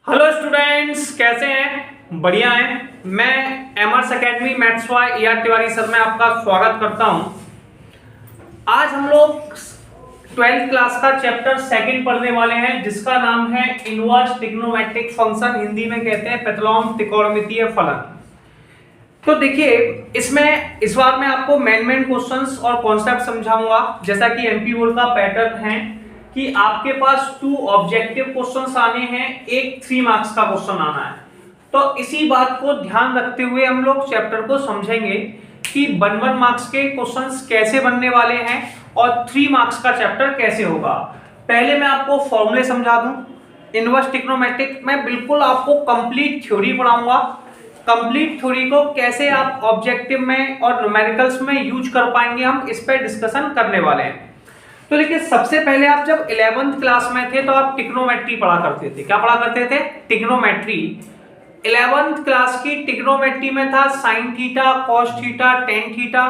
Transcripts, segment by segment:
Hello students, कैसे हैं? बढ़िया हैं। मैं Aimers academy maths by ER Tiwari sir में आपका स्वागत करता हूं। आज हम लोग 12th क्लास का चैप्टर सेकंड पढ़ने वाले हैं, जिसका नाम है इनवर्स ट्रिग्नोमेट्रिक फंक्शन, हिंदी में कहते हैं प्रतिलोम त्रिकोणमितीय फलन। तो देखिए, इसमें इस बार मैं आपको मेन क्वेश्चंस और कॉन्सेप्ट समझाऊंगा। जैसा कि एमपी बोर्ड का पैटर्न है कि आपके पास 2 ऑब्जेक्टिव क्वेश्चंस आने हैं, एक 3 मार्क्स का क्वेश्चन आना है। तो इसी बात को ध्यान रखते हुए हम लोग चैप्टर को समझेंगे कि 1 मार्क्स के क्वेश्चंस कैसे बनने वाले हैं और 3 मार्क्स का चैप्टर कैसे होगा। पहले मैं आपको फॉर्मूले समझा दूं। इनवर्स ट्रिग्नोमेट्रिक में बिल्कुल आपको कंप्लीट थ्योरी पढ़ाऊंगा। कंप्लीट थ्योरी को कैसे आप ऑब्जेक्टिव में और न्यूमेरिकल्स में यूज कर पाएंगे, हम इस पर डिस्कशन करने वाले हैं। तो देखिए, सबसे पहले आप जब 11th क्लास में थे तो आप ट्रिग्नोमेट्री पढ़ा करते थे। क्या पढ़ा करते थे? ट्रिग्नोमेट्री। 11th क्लास की ट्रिग्नोमेट्री में था sign theta, cos theta, tan theta.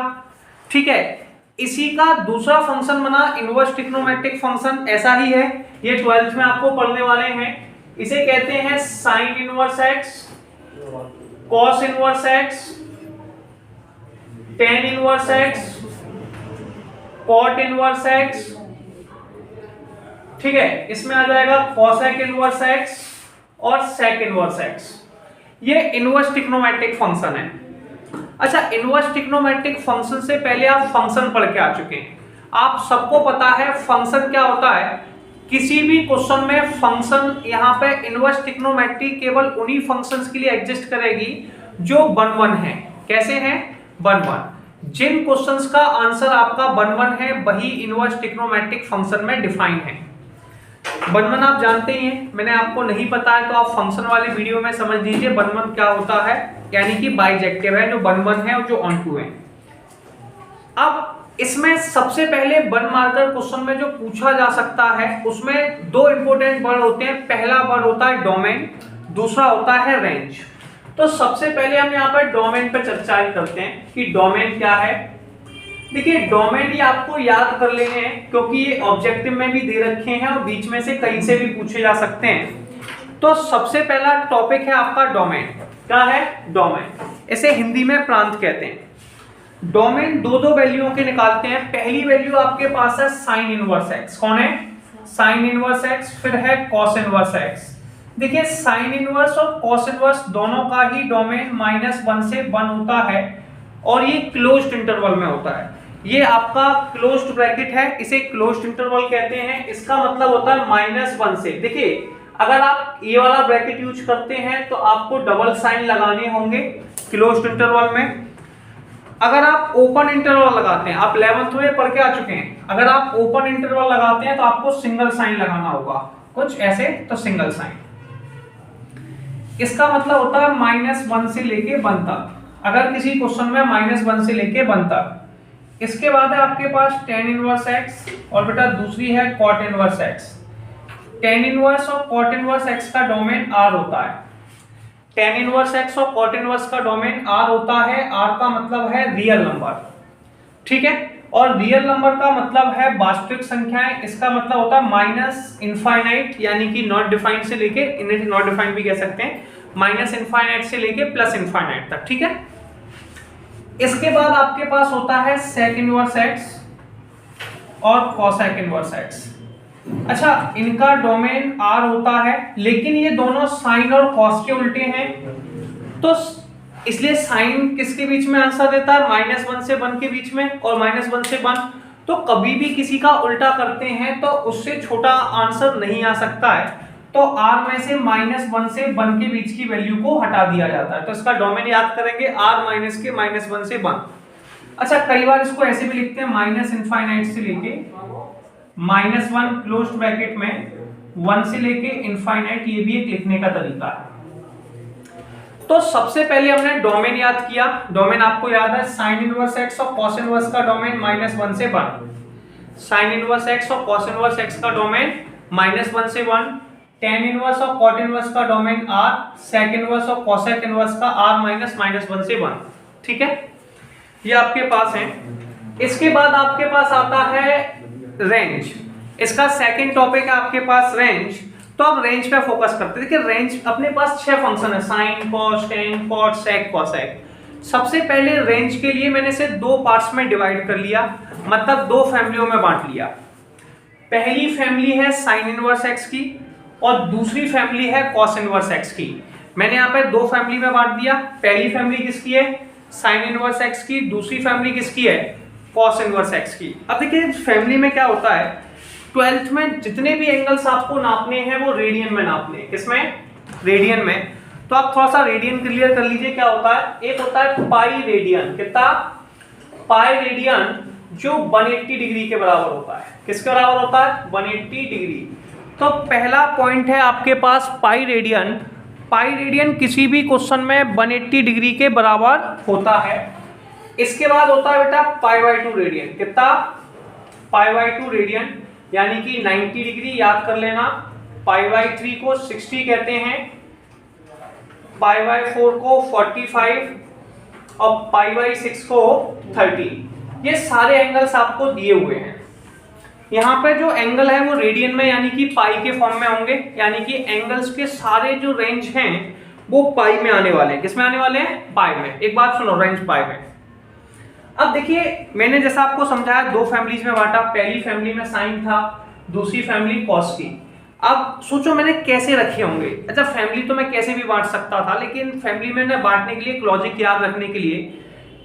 ठीक है, इसी का दूसरा फंक्शन बना इनवर्स ट्रिग्नोमेट्रिक फंक्शन, ऐसा ही है। ये 12th में आपको पढ़ने वाले हैं। इसे कहते हैं sine inverse x, cos inverse x, tan inverse x, cot inverse x. ठीक है, इसमें आ जाएगा कॉसेक इनवर्स एक्स और सेक इनवर्स एक्स। ये इनवर्स ट्रिग्नोमेट्रिक फंक्शन है। अच्छा, इनवर्स ट्रिग्नोमेट्रिक फंक्शन से पहले आप फंक्शन पढ़ के आ चुके हैं। आप सबको पता है फंक्शन क्या होता है। किसी भी क्वेश्चन में फंक्शन, यहाँ पे इनवर्स ट्रिग्नोमेट्री केवल उन्हीं फंक्शंस के लिए एग्जिस्ट करेगी जो 1 है। कैसे हैं? 1 जिन क्वेश्चंस का आंसर आपका 1 है, वही इनवर्स ट्रिग्नोमेट्रिक फंक्शन में डिफाइन है। 1 आप जानते ही हैं। मैंने आपको नहीं पता है तो आप फंक्शन वाली वीडियो में समझ लीजिए 1 क्या होता है। यानी कि बाइजेक्टिव है, जो 1 है और जो ऑन टू है। अब इसमें सबसे पहले 1 मार्कर क्वेश्चन में जो पूछा जा सकता है, उसमें 2 इंपॉर्टेंट वर्ड होते हैं। पहला वर्ड होता है डोमेन, दूसरा होता है रेंज। तो सबसे पहले हम यहाँ पर डोमेन पर चर्चा करते हैं कि डोमेन क्या है। देखिए, डोमेन ये आपको याद कर लेने हैं, क्योंकि ये ऑब्जेक्टिव में भी दे रखे हैं और बीच में से कहीं से भी पूछे जा सकते हैं। तो सबसे पहला टॉपिक है आपका डोमेन। क्या है? डोमेन। इसे हिंदी में प्रांत कहते हैं। डोमेन 2 वैल्यूओं के निकालते हैं। पहली वैल्यू आपके पास है साइन इनवर्स एक्स। कौन है? Sine inverse x. फिर है कॉस इनवर्स एक्स। देखिए, साइन इनवर्स और कॉस इनवर्स दोनों का ही डोमेन -1 से 1 होता है और ये क्लोज्ड इंटरवल में होता है। ये आपका क्लोज्ड ब्रैकेट है, इसे क्लोज्ड इंटरवल कहते हैं। इसका मतलब होता है -1 से। देखिए, अगर आप ये वाला ब्रैकेट यूज करते हैं तो आपको डबल साइन लगाने होंगे क्लोज्ड इंटरवल में। अगर आप ओपन इंटरवल लगाते हैं, आप 11th में पढ़ के आ चुके हैं, अगर आप ओपन इंटरवल लगाते हैं तो आपको सिंगल साइन लगाना होगा, कुछ ऐसे। तो सिंगल साइन, इसका मतलब होता है -1 से लेके 1 तक। अगर किसी क्वेश्चन में -1 से लेके 1 तक। इसके बाद है आपके पास टेन इनवर्स एक्स और बेटा दूसरी है cot inverse x. Tan inverse और कॉट इनवर्स एक्स का डोमेन R होता है। टेन इनवर्स एक्स और कॉट इनवर्स का डोमेन R होता है। R का मतलब है रियल नंबर। ठीक है, और रियल नंबर का मतलब है वास्तविक संख्याएं। इसका मतलब होता है -इनफाइनाइट, यानी कि नॉट डिफाइंड से लेके, इन्हें नॉट डिफाइंड भी कह सकते हैं, -इनफाइनाइट से लेके +इनफाइनाइट तक। ठीक है, इसके बाद आपके पास होता है सेक इनवर्स एक्स और कॉसेक इनवर्स एक्स। अच्छा, इनका डोमेन R होता है, लेकिन ये दोनों साइन और कॉस के उल्टे हैं। तो इसलिए साइन किसके बीच में आंसर देता है? -1 से 1 के बीच में, और -1 से 1। तो कभी भी किसी का उल्टा करते हैं तो उससे छोटा आंसर नहीं आ सकता है। तो R में से -1 से 1 के बीच की वैल्यू को हटा दिया जाता है। तो इसका डोमेन याद करेंगे R माइनस के -1 से 1। अच्छा, कई बार इसको ऐसे भी लिखते हैं -इनफाइनाइट से लेके -1 क्लोज्ड ब्रैकेट में 1 से लेके इनफाइनाइट, ये भी एक लिखने का तरीका है। तो सबसे पहले हमने डोमेन याद किया। डोमेन आपको याद है साइन इनवर्स एक्स और कॉस इनवर्स का डोमेन -1 से 1। साइन इनवर्स एक्स और कॉस इनवर्स एक्स का डोमेन -1 से 1। टेन इनवर्स और कॉट इनवर्स का डोमेन R। सेक इनवर्स और कॉसेक इनवर्स का R -1 से 1। ठीक है, ये आपके पास है। इसके बाद आपके पास आता है रेंज। इसका सेकंड टॉपिक है आपके पास रेंज। तो अब रेंज पे फोकस करते हैं। देखिए रेंज अपने पास 6 फंक्शन है, साइन, कॉस, टेन, कॉट, सेक, कोसेक। सबसे पहले रेंज के लिए मैंने इसे 2 पार्ट्स में डिवाइड कर लिया, मतलब 2 फैमिलियों में बांट लिया। पहली फैमिली है साइन इनवर्स एक्स की और दूसरी फैमिली है कॉस इनवर्स एक्स की। मैंने यहाँ पे 2 फैमिली में बांट दिया। पहली फैमिली किसकी है? साइन इनवर्स एक्स की। दूसरी फैमिली किसकी है? कॉस इनवर्स एक्स की। अब देखिए इस फैमिली में क्या होता है, 12th में जितने भी एंगल्स आपको नापने हैं वो रेडियन में नापने हैं। किसमें? रेडियन में। तो आप थोड़ा सा रेडियन क्लियर कर लीजिए। क्या होता है? एक होता है पाई रेडियन। कितना? पाई रेडियन, जो 180 डिग्री के बराबर होता है। किसके बराबर होता है? 180 डिग्री। तो पहला पॉइंट है आपके पास पाई रेडियन। पाई रेडियन किसी भी क्वेश्चन में 180 डिग्री के बराबर होता है। इसके बाद होता है बेटा π/2 रेडियन। कितना? π/2 रेडियन, यानी कि 90 डिग्री। याद कर लेना। π/3 को 60 कहते हैं, π/4 को 45 और π/6 को 30। ये सारे एंगल्स आपको दिए हुए हैं। यहाँ पे जो एंगल है वो रेडियन में यानी कि पाई के फॉर्म में होंगे, यानी कि एंगल्स के सारे जो रेंज हैं वो पाई में आने वाले हैं। किसमें आने वाले हैं? पाई में। एक बात सुनो, रेंज पाई में। अब देखिए मैंने जैसा आपको समझाया 2 फैमिलीज में बांटा। पहली फैमिली में साइन था, दूसरी फैमिली कॉस की। अब सोचो मैंने कैसे रखे होंगे। अच्छा फैमिली तो मैं कैसे भी बांट सकता था, लेकिन फैमिली में बांटने के लिए एक लॉजिक याद रखने के लिए,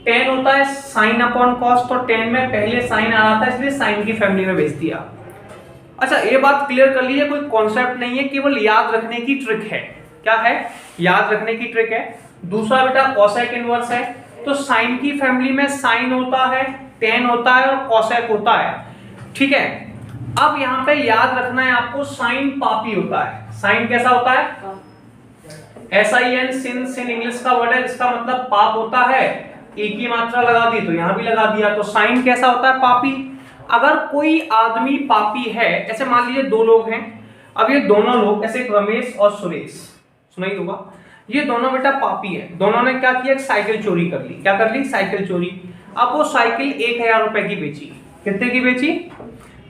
टेन होता है साइन अपॉन कॉस, तो 10 में पहले साइन आ रहा था इसलिए साइन की फैमिली में भेज दिया। अच्छा ये बात क्लियर कर लीजिए, कोई कॉन्सेप्ट नहीं है, केवल याद रखने की ट्रिक है। क्या है? याद रखने की ट्रिक है। दूसरा बेटा कोसेक इनवर्स है, तो साइन की फैमिली में साइन होता है, टेन होता है और कोसेक होता है। ठीक है, अब यहाँ पे याद रखना है आपको, साइन पापी होता है। साइन कैसा होता है? SIN, सिन। सिन इंग्लिश का वर्ड है, इसका मतलब पाप होता है। ए की मात्रा लगा दी तो यहां भी लगा दिया। तो साइन कैसा होता है? पापी। अगर कोई आदमी पापी है, ऐसे मान लीजिए 2 लोग हैं, अब ये दोनों लोग ऐसे रमेश और सुरेश, सुनाई होगा, ये दोनों बेटा पापी है। दोनों ने क्या किया? एक साइकिल चोरी कर ली। क्या कर ली? साइकिल चोरी। अब वो साइकिल 1000 रुपए की बेची। कितने की बेची?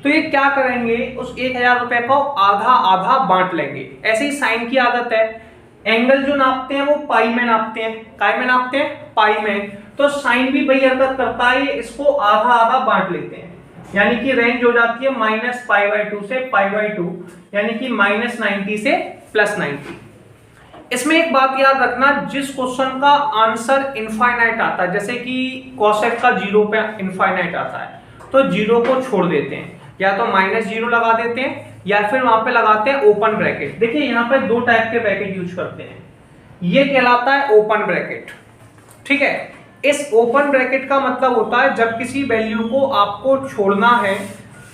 तो ये क्या करेंगे, उस 1000 रुपए को आधा आधा बांट लेंगे। ऐसे ही साइन की आदत है, एंगल जो नापते हैं वो पाई में नापते हैं। काय में नापते हैं? पाई में। तो साइन भी वही हरकत करता है, इसको आधा आधा बांट लेते हैं, यानी कि रेंज हो जाती है -π/2 से π/2, यानी कि -90 से +90। इसमें एक बात याद रखना, जिस क्वेश्चन का आंसर इनफाइनाइट आता है, जैसे कि कोसेक का 0 पे इनफाइनाइट आता है, तो 0 को छोड़ देते हैं, या तो -0 लगा देते हैं या फिर वहां पे लगाते हैं ओपन ब्रैकेट। देखिए यहाँ पे 2 टाइप के ब्रैकेट यूज करते हैं। ये कहलाता है ओपन ब्रैकेट। ठीक है, इस ओपन ब्रैकेट का मतलब होता है जब किसी वैल्यू को आपको छोड़ना है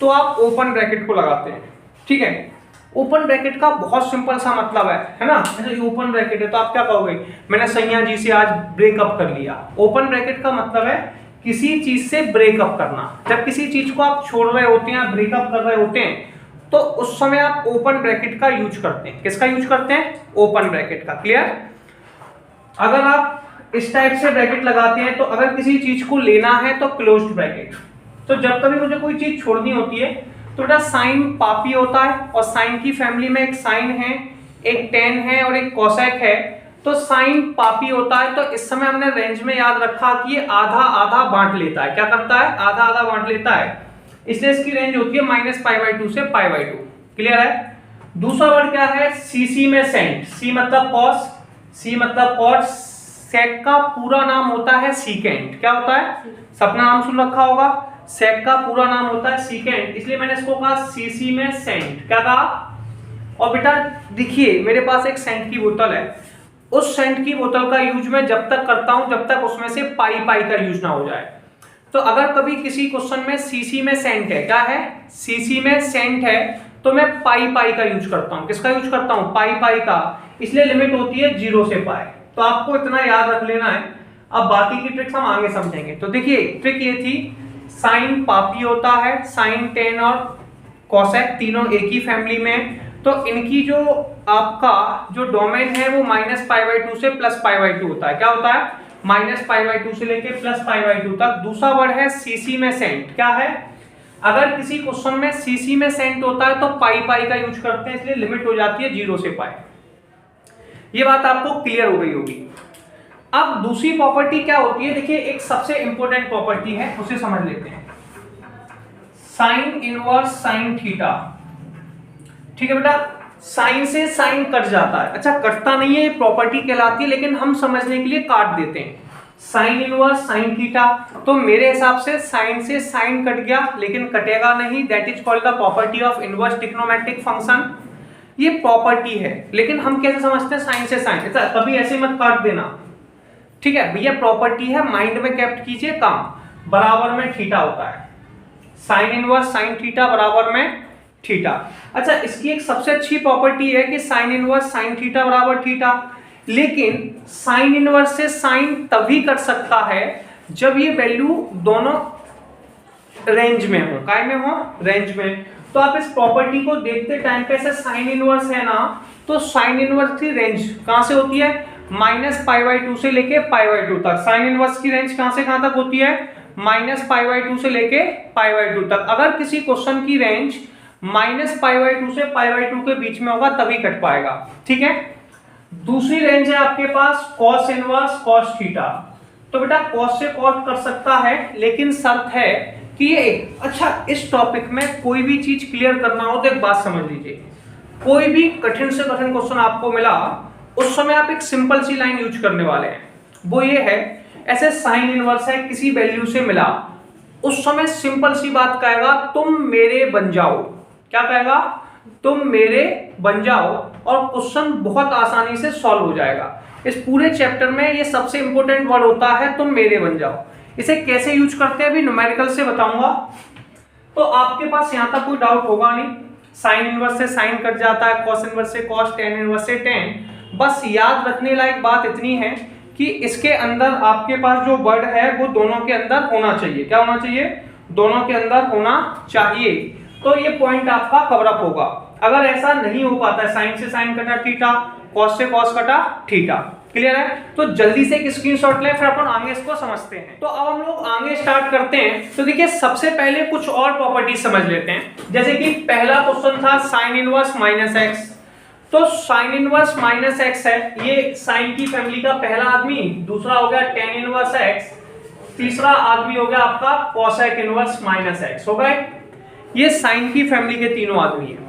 तो आप ओपन ब्रैकेट को लगाते हैं। ठीक है, ओपन ब्रैकेट का बहुत सिंपल सा मतलब है ना। जैसे ओपन ब्रैकेट है तो आप क्या कहोगे? मैंने सैया जी से आज ब्रेकअप कर लिया। ओपन ब्रैकेट का मतलब है किसी चीज से ब्रेकअप करना। जब किसी चीज को आप छोड़ रहे होते हैं, ब्रेकअप कर रहे होते हैं, तो उस समय आप ओपन ब्रैकेट का यूज करते हैं। किसका यूज करते हैं? ओपन ब्रैकेट का। क्लियर? अगर आप इस टाइप से ब्रैकेट लगाते हैं तो अगर किसी चीज को लेना है तो क्लोज्ड ब्रैकेट। तो जब कभी मुझे कोई चीज छोड़नी होती है तो बेटा साइन पापी होता है, और साइन की फैमिली में एक साइन है, एक टेन है और एक कोसेक है, तो साइन पापी होता है। तो इस समय हमने रेंज में याद रखा कि ये आधा आधा बांट लेता है। क्या करता है? आधा आधा बांट लेता है, इसलिए इसकी रेंज होती है -π/2 से π/2। क्लियर है? दूसरा वर्ड क्या है? सीसी में सेंट। सी मतलब कॉस, सी मतलब कॉट, सेक का पूरा नाम होता है सीकेंट। क्या होता है? सपना नाम सुन रखा होगा। सेक का पूरा नाम होता है सीकेंट, इसलिए मैंने इसको कहा सीसी में सेंट। क्या कहा? और बेटा देखिए मेरे पास एक सेंट की बोतल है, उस सेंट की बोतल का यूज मैं जब तक करता हूं जब तक उसमें से पाई का यूज ना हो जाए। तो अगर कभी किसी क्वेश्चन में सीसी में सेंट है, क्या है? सीसी में सेंट है, तो मैं पाई का यूज करता हूं। किसका यूज करता हूं? पाई का। इसलिए लिमिट होती है 0 से पाई। तो आपको इतना याद रख लेना है। अब बाकी की ट्रिक्स हम आगे समझेंगे। तो देखिए ट्रिक ये थी, साइन पापी होता है, साइन टेन और कोसेक तीनों एक ही फैमिली में, तो इनकी जो आपका जो डोमेन है वो -π/2 से +π/2 होता है। क्या होता है? -π/2 से लेके +π/2 तक। दूसरा वर्ड है सीसी में सेंट। क्या है? अगर किसी क्वेश्चन में सीसी में सेंट होता है तो पाई पाई का यूज करते हैं, इसलिए लिमिट हो जाती है 0 से पाई। ये बात आपको क्लियर हो गई होगी। अब दूसरी प्रॉपर्टी क्या होती है, देखिए एक सबसे इंपॉर्टेंट प्रॉपर्टी है, उसे समझ लेते हैं। साइन इनवर्स साइन थीटा, ठीक है बेटा, साइन से साइन कट जाता है, अच्छा कटता नहीं है, ये प्रॉपर्टी कहलाती है, लेकिन हम समझने के लिए काट देते हैं। साइन इनवर्स साइन थीटा, तो मेरे हिसाब से साइन से साइन कट गया लेकिन कटेगा नहीं, that is called the property of inverse trigonometric function. ये प्रॉपर्टी है, लेकिन हम कैसे समझते हैं साइन से साइन, अच्छा कभी ऐसे मत काट देना, ठीक है भैया, प्रॉपर्टी है, माइंड में कैप्ट कीजिए, काम बराबर में थीटा होता है, साइन इनवर्स साइन थीटा बराबर में थीटा। अच्छा इसकी एक सबसे अच्छी प्रॉपर्टी है कि साइन इनवर्स साइन थीटा बराबर थीटा, लेकिन साइन इनवर्स से साइन तभी कर सकता है जब ये वैल्यू दोनों रेंज में हो, काय में हो, रेंज में। तो आप इस प्रॉपर्टी को देखते टाइम पे ऐसे साइन इनवर्स है ना, तो साइन इनवर्स की रेंज कहां से होती है, -π/2 से लेके π/2 तक। साइन इनवर्स की रेंज कहां से कहां तक होती है, -π/2 से लेके π/2 तक। अगर किसी क्वेश्चन की रेंज -π/2 से π/2 के बीच में होगा तभी कट पाएगा, ठीक है। दूसरी रेंज है आपके पास cos इनवर्स cos थीटा, तो बेटा cos से cos कर सकता है, लेकिन शर्त है कि ये, अच्छा इस टॉपिक में कोई भी चीज क्लियर करना हो तो एक बात समझ लीजिए, कोई भी कठिन से कठिन क्वेश्चन आपको मिला उस समय आप एक सिंपल सी लाइन यूज करने वाले हैं, वो ये है, ऐसे साइन इनवर्स है किसी वैल्यू से मिला, उस समय सिंपल सी बात कहेगा तुम मेरे बन जाओ, क्या कहेगा, तुम मेरे बन जाओ, और क्वेश्चन बहुत आसानी से सॉल्व हो जाएगा। इस पूरे चैप्टर में ये सबसे इंपॉर्टेंट वर्ड होता है तुम मेरे बन जाओ। इसे कैसे यूज करते हैं अभी न्यूमेरिकल से बताऊंगा, तो आपके पास यहां तक कोई डाउट होगा नहीं। साइन इनवर्स से साइन कट जाता है, कॉस इनवर्स से कॉस, टेन इनवर्स से टेन। बस याद रखने लायक बात इतनी है कि इसके अंदर आपके पास जो वर्ड है वो दोनों के अंदर होना चाहिए, क्या होना चाहिए, दोनों के अंदर होना चाहिए, तो ये पॉइंट आपका कवर अप होगा। अगर ऐसा नहीं हो पाता है, साइन से साइन कटा थीटा, कॉस से कॉस कटा थीटा, क्लियर है, तो जल्दी से एक स्क्रीनशॉट लें, फिर अपन आगे इसको समझते हैं। तो अब हम लोग आगे स्टार्ट करते हैं। तो देखिए सबसे पहले कुछ और प्रॉपर्टी समझ लेते हैं, जैसे कि पहला क्वेश्चन था साइन इनवर्स माइनस एक्स, तो साइन इनवर्स माइनस एक्स है, ये साइन की फैमिली का पहला आदमी, दूसरा हो गया टेन इनवर्स एक्स, तीसरा आदमी हो गया आपका कोसेक इनवर्स माइनस एक्स, हो गए, ये साइन की फैमिली के तीनों आदमी हैं।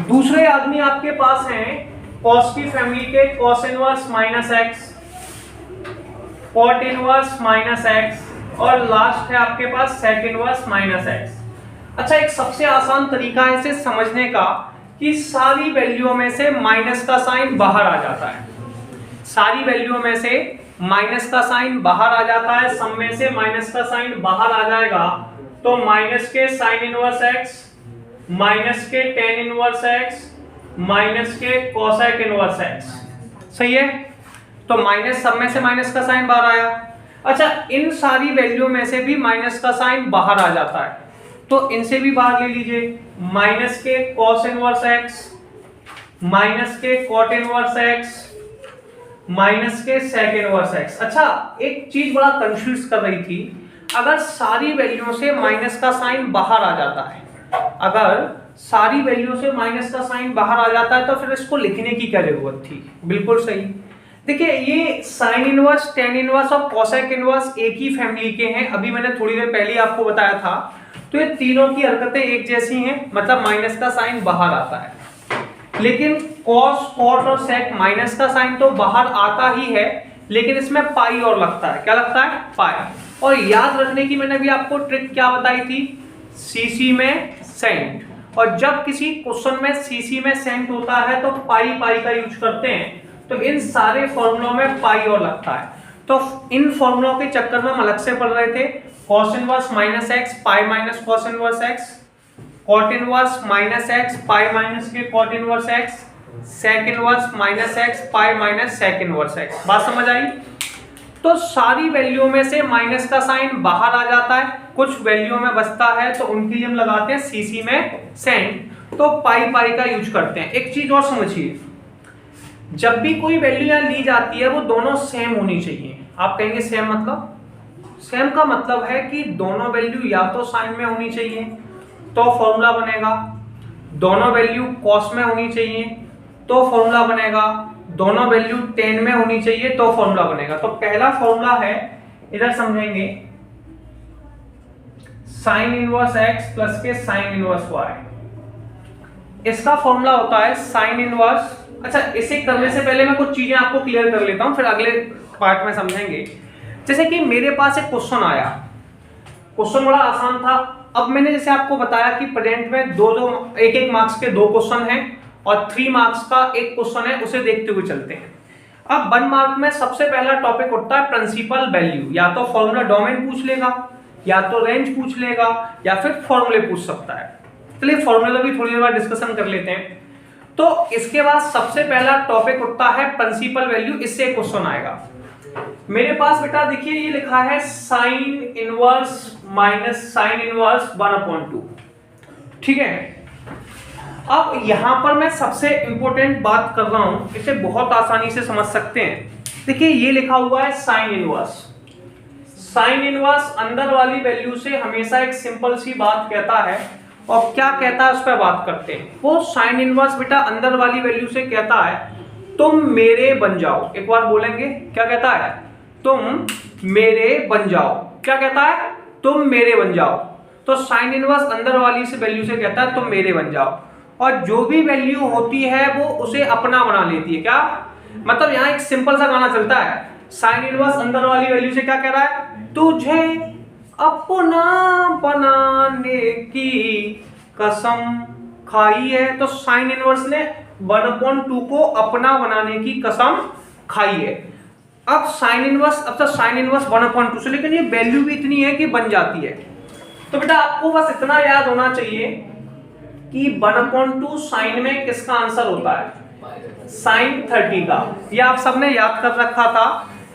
दूसरे आदमी आपके पास हैं कॉस की फैमिली के cos inverse minus x, cot inverse minus x, और लास्ट है आपके पास सेक इनवर्स माइनस एक्स। अच्छा एक सबसे आसान तरीका है इसे समझने का कि सारी वैल्यूओं में से माइनस का साइन बाहर आ जाता है, सारी वैल्यूओं में से माइनस का साइन बाहर आ जाता है, सब में से माइनस का साइन बाहर आ जाएगा, तो माइनस के साइन इनवर्स एक्स, माइनस के टेन इनवर्स एक्स, माइनस के कोसेक इनवर्स एक्स, सही है, तो माइनस, सब में से माइनस का साइन बाहर आया। अच्छा इन सारी वैल्यू में से भी माइनस का साइन बाहर आ जाता है, तो इनसे भी बाहर ले लीजिए, माइनस के कॉस इनवर्स एक्स, माइनस के कॉट इनवर्स एक्स, माइनस के सेक इनवर्स एक्स। अच्छा एक चीज बड़ा कंफ्यूज कर रही थी, अगर सारी वैल्यू से माइनस का साइन बाहर आ जाता है, अगर सारी वैल्यू से माइनस का साइन बाहर आ जाता है तो फिर इसको लिखने की क्या जरूरत थी, बिल्कुल सही। देखिए ये साइन इनवर्स, टेन इनवर्स और कोसेक इनवर्स एक ही फैमिली के हैं, अभी मैंने थोड़ी देर पहले आपको बताया था, तो ये तीनों की हरकतें एक जैसी हैं, मतलब माइनस का साइन बाहर आता है, लेकिन कॉस, कॉट और सेक माइनस का साइन तो बाहर आता ही है, लेकिन इसमें पाई और लगता है, क्या लगता है, पाई। और याद रखने की मैंने भी आपको ट्रिक क्या बताई थी, सीसी में सेंट, और जब किसी क्वेश्चन में सीसी में सेंट होता है तो पाई पाई का यूज करते हैं, तो इन सारे फॉर्मूलों में पाई और लगता है, तो इन फॉर्मूलों के चक्कर में हम अलग से पढ़ रहे थे, cos inverse minus x, pi minus cos inverse x, cot inverse minus x, pi minus के cot inverse x, sec inverse minus x, pi minus sec inverse x, बात समझ आई। तो सारी वैल्यू में से माइनस का साइन बाहर आ जाता है, कुछ वैल्यू में बचता है, तो उनके लिए हम लगाते हैं सीसी में सेंट, तो पाई पाई का यूज करते हैं। एक चीज और समझिए, जब भी कोई वैल्यू यहाँ ली जाती है वो दोनों सेम होनी चाहिए। आप कहेंगे सेम मतलब, सेम का मतलब है कि दोनों वैल्यू या तो साइन में होनी चाहिए तो फॉर्मूला बनेगा, दोनों वैल्यू कॉस में होनी चाहिए तो फॉर्मूला बनेगा, दोनों वैल्यू टेन में होनी चाहिए तो फॉर्मूला बनेगा। तो पहला फॉर्मूला है, इधर समझेंगे, साइन इनवर्स एक्स प्लस के साइन इनवर्स वाई। इसका फॉर्मूला होता है साइन इनवर्स। अच्छा, इसे करने से पहले मैं कुछ चीजें आपको क्लियर कर लेता हूं, फिर अगले पार्ट में समझेंगे। जैसे कि मेरे पास एक क्वेश्चन आया, क्वेश्चन बड़ा आसान था। अब मैंने जैसे आपको बताया कि प्रेजेंट में एक मार्क्स के 2 क्वेश्चन हैं और 3 मार्क्स का एक क्वेश्चन है, उसे देखते हुए चलते हैं। अब 1 मार्क में सबसे पहला टॉपिक होता है प्रिंसिपल वैल्यू। या तो फॉर्मूला डोमेन पूछ लेगा, या तो रेंज पूछ लेगा, या फिर फॉर्मूले पूछ सकता है। चलिए फॉर्मूले भी थोड़ी देर बाद डिस्कशन कर लेते हैं। तो इसके बाद सबसे पहला टॉपिक होता है प्रिंसिपल वैल्यू, इससे क्वेश्चन आएगा। मेरे पास बेटा देखिए ये लिखा है sine inverse minus sine inverse 1/2। ठीक है, अब यहां पर मैं सबसे इंपॉर्टेंट बात कर रहा हूं, इसे बहुत आसानी से समझ सकते हैं। देखिए ये लिखा हुआ है साइन इनवर्स। साइन इनवर्स अंदर वाली वैल्यू से हमेशा एक सिंपल सी बात कहता है, और क्या कहता है उस पर बात करते हैं। वो साइन इनवर्स बेटा अंदर वाली वैल्यू से कहता है तुम मेरे बन जाओ। एक बार बोलेंगे, क्या कहता है? तुम मेरे बन जाओ। क्या कहता है? तुम मेरे बन जाओ। तो साइन इनवर्स अंदर वाली से वैल्यू से कहता है तुम मेरे बन जाओ, और जो भी वैल्यू होती है वो उसे अपना बना लेती है। क्या मतलब? यहाँ एक सिंपल सा गाना चलता है, साइन इनवर्स अंदर वाली वैल्यू से क्या कह रहा है? तुझे अपना बनाने की कसम खाई है। तो साइन इनवर्स ने 1/2 को अपना बनाने की कसम खाई है। अब साइन इनवर्स 1/2 से, लेकिन ये वैल्यू भी इतनी है कि बन जाती है। तो बेटा आपको बस इतना याद होना चाहिए कि 1/2 साइन में किसका आंसर होता है? साइन 30 का। ये आप सबने याद कर रखा था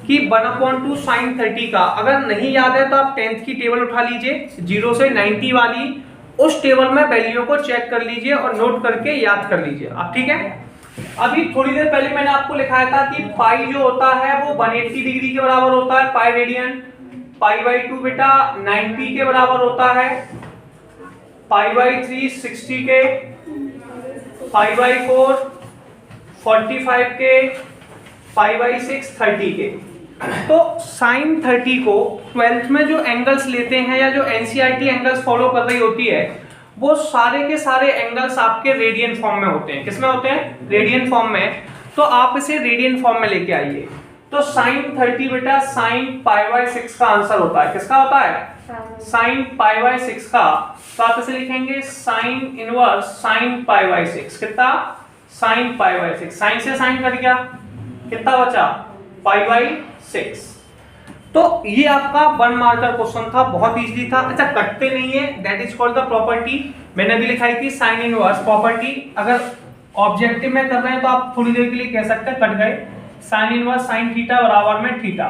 कि 1/2 साइन 30 का। अगर नहीं याद है तो आप 10th की टेबल उठा लीजिए, 0 से 90 वाली, उस टेबल में वैल्यू को चेक कर लीजिए और नोट करके याद कर लीजिए आप। ठीक है, अभी थोड़ी देर पहले मैंने आपको लिखाया था कि पाई जो होता है वो 180 डिग्री के बराबर होता है, पाई रेडियन। पाई/2 बेटा 90 के बराबर होता है, पाई/3 60 के, पाई/4 45 के, पाई/6 30 के। तो साइन 30 को 12th में जो एंगल्स लेते हैं या जो एनसीईआरटी एंगल्स फॉलो कर रही होती है, वो सारे के सारे एंगल्स आपके रेडियन फॉर्म में होते हैं। किसमें होते हैं? रेडियन फॉर्म में। तो आप इसे रेडियन फॉर्म में लेके आइए। तो साइन 30 बेटा साइन पाई/6 का आंसर होता है। किसका होता है? साइन पाई/6 का। तो आप इसे लिखेंगे साइन इनवर्स साइन पाई/6। कितना? साइन पाई/6। साइन से साइन कट गया, कितना बचा? पाई/6। तो ये आपका 1 मार्कर क्वेश्चन था, बहुत इजीली था। अच्छा, कटते नहीं है, that is called the property. मैंने भी लिखाई थी साइन इनवर्स प्रॉपर्टी। अगर ऑब्जेक्टिव में कर रहे हैं तो आप थोड़ी देर के लिए कह सकते हैं कट गए। साइन इनवर्स साइन थीटा बराबर में थीटा।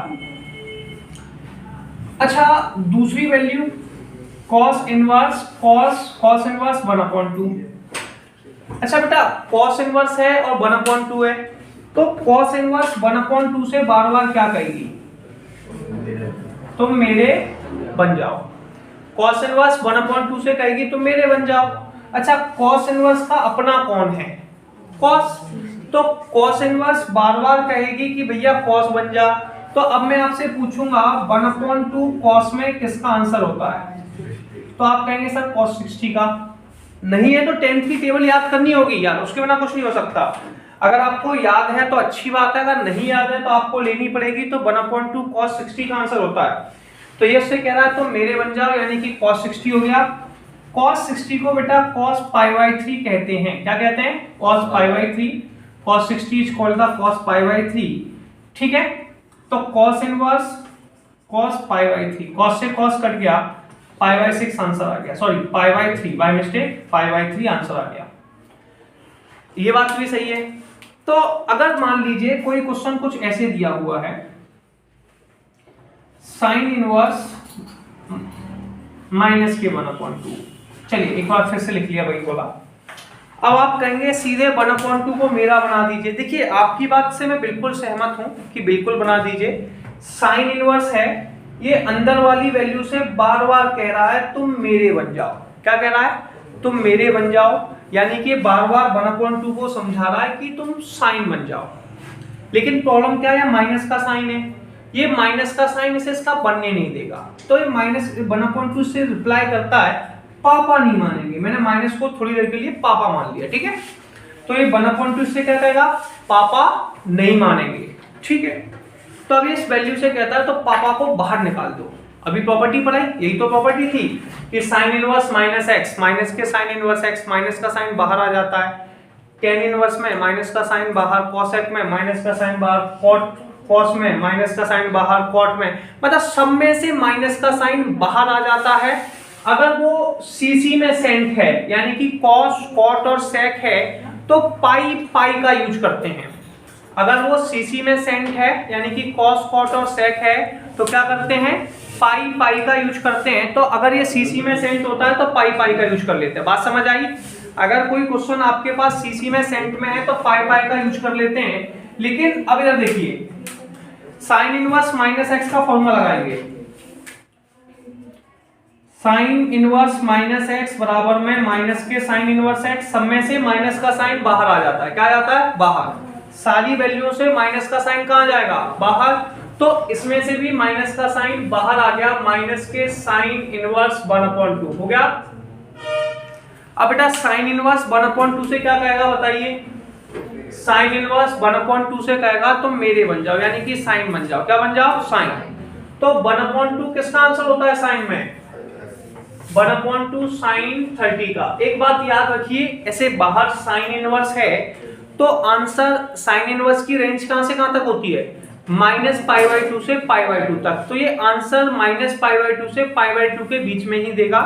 अच्छा, दूसरी वैल्यू कॉस इनवर्स 1/2। अच्छा बेटा, कॉस इनवर्स है और 1/2 है, तो कॉस इनवर्स 1/2 से बार बार क्या कहेगी? तुम मेरे बन जाओ। कॉस इनवर्स 1/2 से कहेगी तुम मेरे बन जाओ। अच्छा, कॉस इनवर्स का अपना कौन है? कॉस। तो कॉस इनवर्स बार बार कहेगी कि भैया कॉस बन जा। तो अब मैं आपसे पूछूंगा 1/2 कॉस में किसका आंसर होता है? तो आप कहेंगे सर कॉस 60 का। नहीं है तो 10th की टेबल याद करनी होगी यार, उसके बिना कुछ नहीं हो सकता। अगर आपको याद है तो अच्छी बात है, अगर नहीं याद है तो आपको लेनी पड़ेगी। तो 1/2 cos 60 का आंसर होता है। तो ये उससे कह रहा है तो मेरे बन जाओ, यानी कि cos 60 हो गया। cos 60 को बेटा cos पाई/3 कहते हैं। क्या कहते हैं? cos पाई/3। cos 60 is called the cos पाई/3। ठीक है, तो cos इनवर्स cos पाई/3, cos से cos कट गया, पाई/6 आंसर आ गया। सॉरी, पाई/3 बाय मिस्टेक, पाई/3 आंसर आ गया। ये बात भी सही है। तो अगर मान लीजिए कोई क्वेश्चन कुछ ऐसे दिया हुआ है, साइन इनवर्स -((1/2)। चलिए एक बार फिर से लिख लिया, वही बोला। अब आप कहेंगे सीधे 1/2 को मेरा बना दीजिए। देखिए आपकी बात से मैं बिल्कुल सहमत हूं कि बिल्कुल बना दीजिए। साइन इनवर्स है, ये अंदर वाली वैल्यू से बार बार कह रहा है तुम मेरे बन जाओ। क्या कह रहा है? तुम मेरे बन जाओ, यानी कि बार बार 1/2 को समझा रहा है कि तुम साइन बन जाओ। लेकिन प्रॉब्लम क्या है, माइनस का साइन है, ये माइनस का साइन इसे इसका बनने नहीं देगा। तो ये -1/2 से रिप्लाई करता है पापा नहीं मानेंगे। मैंने माइनस को थोड़ी देर के लिए पापा मान लिया, ठीक है। तो ये 1/2 से क्या कहेगा, पापा नहीं मानेंगे, ठीक है। तो अब इस वैल्यू से कहता है तो पापा को बाहर निकाल दो। अभी प्रॉपर्टी पढ़ाई, यही तो प्रॉपर्टी थी कि sine inverse minus x, minus के साइन इनवर्स एक्स, माइनस का साइन बाहर आ जाता है। टेन इनवर्स में माइनस का साइन बाहर, कॉसेक में माइनस का साइन बाहर, कॉस में माइनस का साइन बाहर, कॉट में, मतलब सब में से माइनस का साइन बाहर आ जाता है। अगर वो सीसी में सेंट है, यानी कि कॉस, कॉट और सेक है, तो पाई पाई का यूज करते हैं। अगर वो सीसी में सेंट है, यानी कि कॉस, कॉट और सेक है, तो क्या करते हैं, पाई पाई का यूज करते हैं। तो अगर ये सीसी में सेंट होता है तो पाई पाई का यूज कर लेते हैं। बात समझ आई? अगर कोई क्वेश्चन आपके पास सीसी में सेंट में है तो पाई पाई का यूज कर लेते हैं। लेकिन अब इधर देखिए, साइन इनवर्स माइनस एक्स का फॉर्मूला लगाएंगे। साइन इनवर्स माइनस एक्स बराबर में माइनस के साइन इनवर्स एक्स, सब में से माइनस का साइन बाहर आ जाता है। क्या आ जाता है? बाहर। सारी वैल्यू से माइनस का साइन कहां जाएगा? बाहर। तो इसमें से भी माइनस का साइन बाहर आ गया, माइनस के साइन इनवर्स 1/2 हो गया। अब बेटा साइन इनवर्स 1/2 से क्या कहेगा बताइए? साइन इनवर्स 1/2 से कहेगा तुम मेरे बन जाओ, यानी कि साइन बन जाओ। क्या बन जाओ? साइन। तो 1/2 किसका आंसर होता है साइन में? 1/2 साइन 30 का। एक बात याद रखिए, ऐसे बाहर साइन इनवर्स है तो आंसर साइन इनवर्स की रेंज कहां से कहां तक होती है? -π/2 से π/2 तक। तो ये आंसर -π/2 से π/2 के बीच में ही देगा।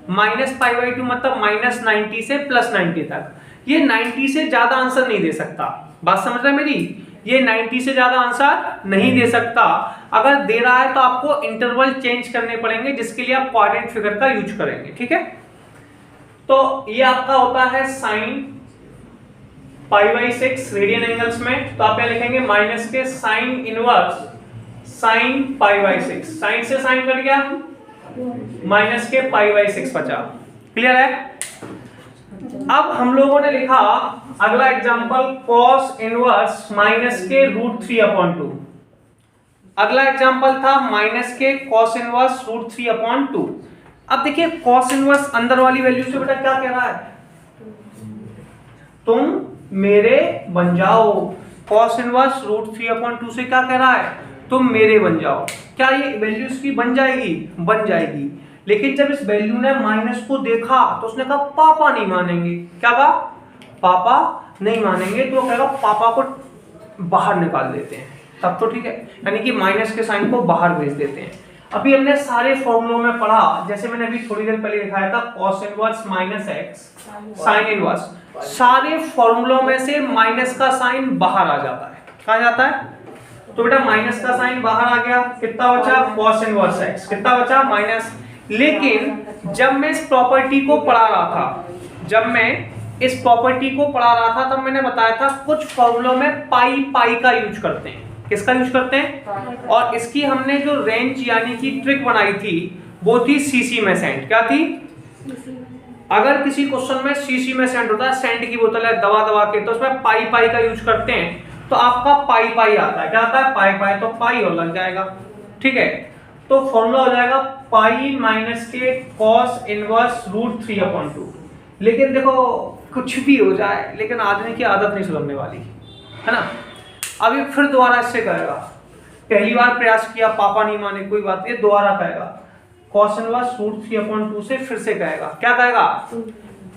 -π/2 मतलब -90 से +90 तक। ये 90 से ज्यादा आंसर नहीं दे सकता। बात समझ रहे मेरी? ये 90 से ज्यादा आंसर नहीं दे सकता। अगर दे रहा है तो आपको इंटरवल चेंज करने पड़ेंगे, जिसके लिए आप क्वाड्रेंट फिगर का यूज करेंगे, ठीक है। तो ये आपका होता है साइन π/6 रेडियन एंगल्स में। तो आप क्या लिखेंगे? माइनस के साइन इनवर्स साइन π/6, साइन से साइन कट गया, माइनस के π/6 बचा। क्लियर है? अब हम लोगों ने लिखा अगला एग्जांपल cos इनवर्स माइनस के √3/2। अगला एग्जांपल था माइनस के cos इनवर्स √3/2। अब देखिए cos इनवर्स अंदर वाली वैल्यू से बेटा क्या कह रहा है? तुम मेरे बन जाओ। cos इनवर्स √3/2 से क्या कह रहा है? तुम मेरे बन जाओ। क्या ये वैल्यू इसकी बन जाएगी? बन जाएगी। लेकिन जब इस वैल्यू ने माइनस को देखा तो उसने कहा पापा नहीं मानेंगे। क्या कहा? पापा नहीं मानेंगे। तो कहेगा पापा को बाहर निकाल देते हैं, तब तो ठीक है, यानी कि माइनस के साइन को बाहर भेज देते हैं। अभी हमने सारे फॉर्मूलों में पढ़ा, जैसे मैंने अभी थोड़ी देर पहले दिखाया था cos inverse minus x sine inverse, सारे फॉर्मूलों में से माइनस का साइन बाहर आ जाता है। कहा जाता है? तो बेटा माइनस का साइन बाहर आ गया, कितना बचा? cos इनवर्स एक्स, कितना बचा? माइनस। लेकिन जब मैं इस प्रॉपर्टी को पढ़ा रहा था, तब मैंने बताया था कुछ फॉर्मूलों में पाई पाई का यूज करते हैं। किसका यूज करते हैं? और इसकी हमने जो रेंज यानी कि ट्रिक बनाई थी वो थी सीसी में सेंट। क्या थी? अगर किसी क्वेश्चन में सीसी में सेंट होता है, सेंट की बोतल है दवा दवा के, तो उसमें पाई पाई का यूज करते हैं। तो आपका पाई पाई आता है। क्या आता है? पाई पाई। तो पाई और लग जाएगा, ठीक है। तो फॉर्मूला हो जाएगा पाई माइनस के cos इनवर्स √3/2। लेकिन देखो कुछ भी हो जाए, लेकिन आदमी की आदत नहीं सुधरने वाली है ना। अभी फिर दोबारा इससे कहेगा, पहली बार प्रयास किया पापा नहीं माने, कोई बात नहीं, दोबारा कहेगा cos इनवर्स √3/2 से फिर से कहेगा। क्या कहेगा?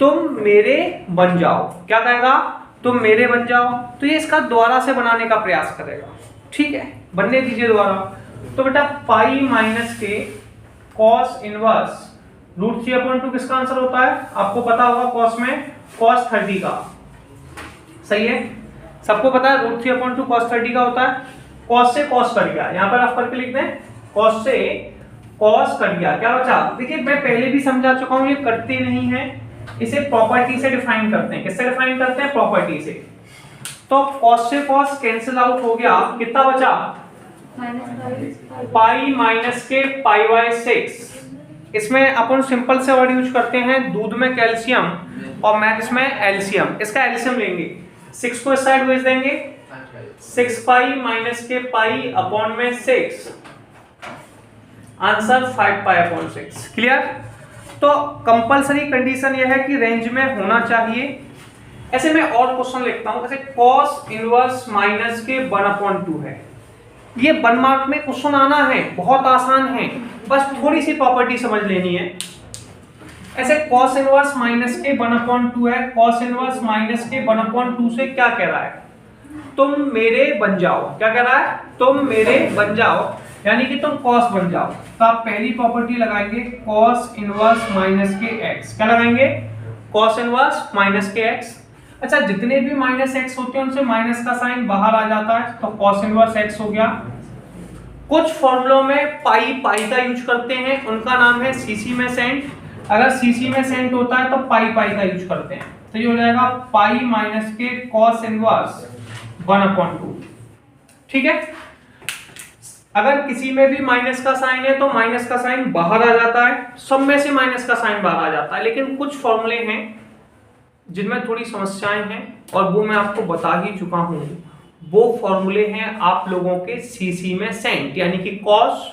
तुम मेरे बन जाओ। क्या कहेगा? तुम मेरे बन जाओ। तो ये इसका दोबारा से बनाने का प्रयास करेगा, ठीक है, बनने दीजिए दोबारा। तो बेटा पाई माइनस के cos इनवर्स √3/2 किसका आंसर होता है? आपको पता होगा cos में cos 30 का, सही है, सबको पता है √3/2 cos 30 का होता है। cos से cos कट गया, यहां पर आप करके लिख दें, cos से cos कट गया, क्या बचा? देखिए मैं पहले भी समझा चुका हूं, ये कटते नहीं है, इसे प्रॉपर्टी से डिफाइन करते हैं। किससे डिफाइन करते हैं? प्रॉपर्टी से। तो cos से cos कैंसिल आउट हो गया, कितना बचा? पाई माइनस के पाई बाय 6। इसमें अपन सिंपल से वर्ड यूज करते हैं, दूध में कैल्शियम और मैथ्स में एलसीएम। इसका एलसीएम लेंगे, 6 को इस साइड भेज देंगे, 6 पाई माइनस के पाई अपॉन में 6, आंसर 5 पाई अपॉन 6। क्लियर? तो कंपलसरी कंडीशन यह है कि रेंज में होना चाहिए। ऐसे मैं और क्वेश्चन लिखता हूं, जैसे cos इनवर्स माइनस के 1/2 है। ये 1 मार्क में क्वेश्चन आना है, बहुत आसान है, बस थोड़ी सी प्रॉपर्टी समझ लेनी है। ऐसे cos इनवर्स माइनस के 1/2 है, cos इनवर्स माइनस के 1/2 से क्या कह रहा है? तुम मेरे बन जाओ। क्या कह रहा है? तुम मेरे बन जाओ, यानी कि तुम cos बन जाओ। तो आप पहली प्रॉपर्टी लगाएंगे cos इनवर्स माइनस के x। क्या लगाएंगे? cos इनवर्स माइनस के x। अच्छा, जितने भी माइनस x होते हैं उनसे माइनस का साइन बाहर आ जाता है, तो cos इनवर्स x हो गया। कुछ फॉर्मूलों में पाई पाई का यूज करते हैं, उनका नाम है सीसी में सेंट। अगर सीसी में सेंट होता है तो पाई पाई का यूज करते हैं, तो ये हो जाएगा पाई माइनस के cos इनवर्स 1/2। ठीक है? अगर किसी में भी माइनस का साइन है तो माइनस का साइन बाहर आ जाता है, सब में से माइनस का साइन बाहर आ जाता है। लेकिन कुछ फॉर्मूले हैं जिनमें थोड़ी समस्याएं हैं और वो मैं आपको बता ही चुका हूं। वो फॉर्मूले हैं आप लोगों के सीसी में सेंट, यानी कि कॉस,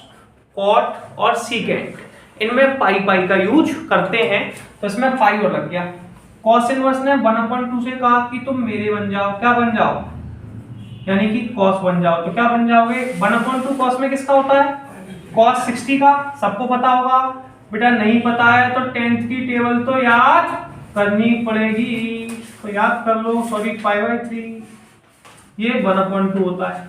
कॉट और सीकेंट। इनमें पाई पाई का यूज करते हैं, तो इसमें पाई और लग गया। कॉस इनवर्स ने 1/2 से कहा कि तुम मेरे बन जाओ। क्या बन जाओ? यानी कि cos बन जाओ। तो क्या बन जाओगे? 1/2 cos में किसका होता है? cos 60 का। सबको पता होगा। बेटा नहीं पता है तो 10th की टेबल तो याद करनी पड़ेगी, तो याद कर लो। सॉरी, पाई बाय 3, ये 1/2 होता है,